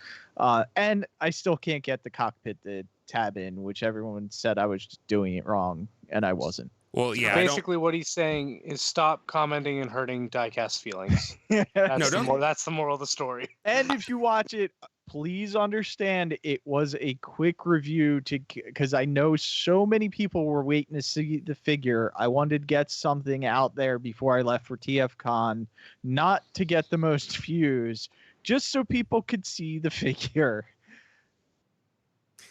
and I still can't get the cockpit to tab in, which everyone said I was just doing it wrong, and I wasn't. Well, yeah. Basically, what he's saying is stop commenting and hurting Diecast feelings. That's the moral of the story. And if you watch it, please understand it was a quick review because I know so many people were waiting to see the figure. I wanted to get something out there before I left for TFCon, not to get the most views, just so people could see the figure.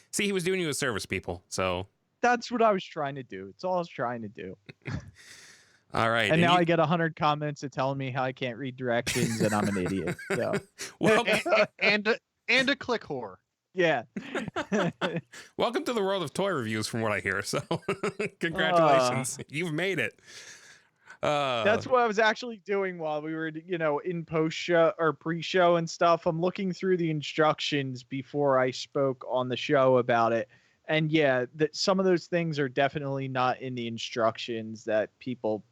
See, he was doing you a service, people. So that's what I was trying to do. It's all I was trying to do. All right. And now I get 100 comments telling me how I can't read directions and I'm an idiot. So. and a click whore. Yeah. Welcome to the world of toy reviews, from what I hear. So congratulations. You've made it. That's what I was actually doing while we were, in post-show or pre-show and stuff. I'm looking through the instructions before I spoke on the show about it. And yeah, some of those things are definitely not in the instructions that people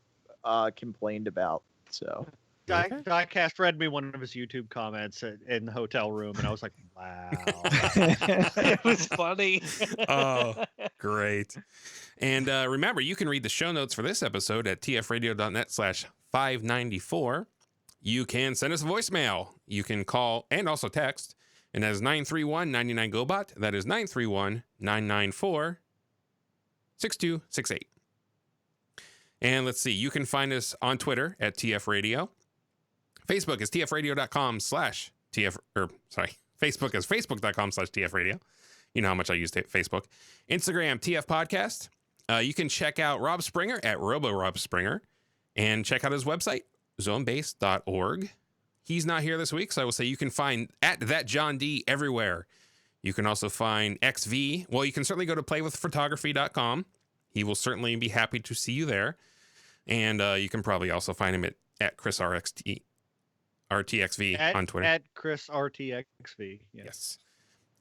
complained about. So Diecast read me one of his YouTube comments in the hotel room, and I was like, wow. It was funny. Oh, great. And remember, you can read the show notes for this episode at tfradio.net/594. You can send us a voicemail. You can call and also text. And that is 931-99-GOBOT. That is 931-994-6268. And let's see. You can find us on Twitter at TFRadio. Facebook is tfradio.com/TF, Facebook is facebook.com/TFradio. You know how much I use Facebook. Instagram, TF Podcast. You can check out Rob Springer at RoboRobSpringer and check out his website, zonebase.org. He's not here this week, so I will say you can find at that John D everywhere. You can also find XV. Well, you can certainly go to playwithphotography.com. He will certainly be happy to see you there. And you can probably also find him at Chris RTXV on Twitter. At Chris RTXV. Yes.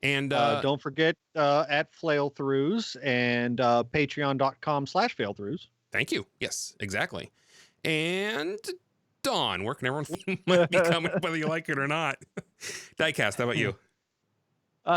And don't forget at Flailthroughs and patreon.com/Failthroughs. Thank you. Yes, exactly. And Dawn, where can everyone might be coming, whether you like it or not? Diecast, how about you?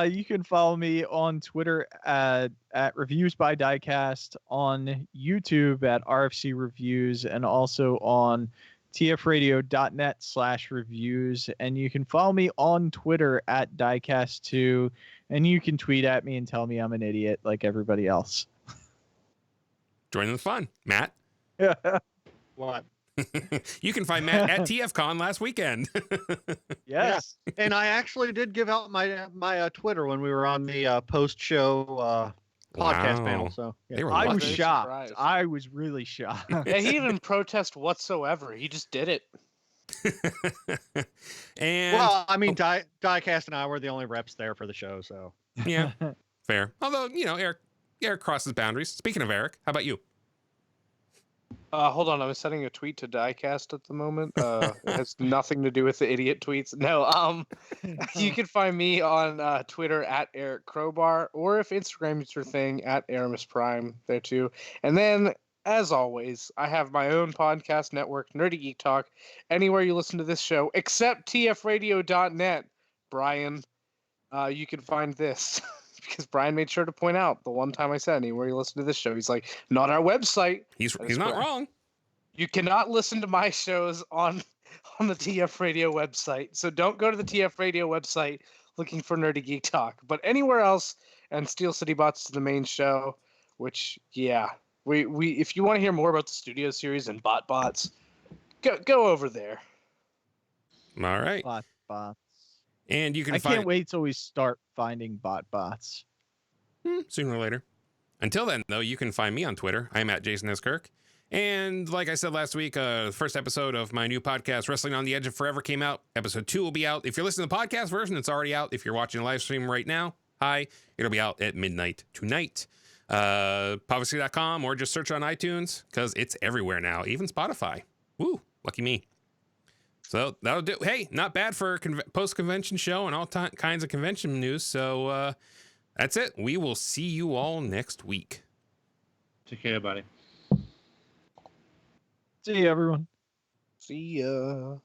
You can follow me on Twitter at Reviews by Diecast, on YouTube at RFC Reviews, and also on tfradio.net/reviews. And you can follow me on Twitter at Diecast2, and you can tweet at me and tell me I'm an idiot like everybody else. Joining the fun. Matt? What? You can find Matt at TFcon last weekend. Yes. And I actually did give out my Twitter when we were on the post-show podcast Wow. panel. So They were I was lucky. shocked. Surprised. I was really shocked. Yeah, he didn't protest whatsoever. He just did it. And well, I mean, Diecast and I were the only reps there for the show. So yeah, fair. Although, Eric crosses boundaries. Speaking of Eric, how about you? Hold on, I'm sending a tweet to Diecast at the moment. It has nothing to do with the idiot tweets. No, you can find me on Twitter at Eric Crowbar, or if Instagram is your thing, at Aramis Prime there too. And then, as always, I have my own podcast network, Nerdy Geek Talk, anywhere you listen to this show, except tfradio.net. Brian, you can find this. Because Brian made sure to point out the one time I said anywhere you listen to this show, he's like, not our website. He's not wrong. You cannot listen to my shows on the TF Radio website. So don't go to the TF Radio website looking for Nerdy Geek Talk. But anywhere else, and Steel City Bots is the main show, which, yeah, we if you want to hear more about the Studio Series and BotBots, go over there. All right. BotBots. And you can I find can't wait till we start finding BotBots. Sooner or later. Until then, though, you can find me on Twitter. I'm at Jason S. Kirk. And like I said last week, the first episode of my new podcast, Wrestling on the Edge of Forever, came out. Episode 2 will be out. If you're listening to the podcast version, it's already out. If you're watching a live stream right now, hi, it'll be out at midnight tonight. Poverty.com, or just search on iTunes, because it's everywhere now, even Spotify. Woo, lucky me. So that'll do. Hey, not bad for a post-convention show and all kinds of convention news. So that's it. We will see you all next week. Take care, buddy. See you, everyone. See ya.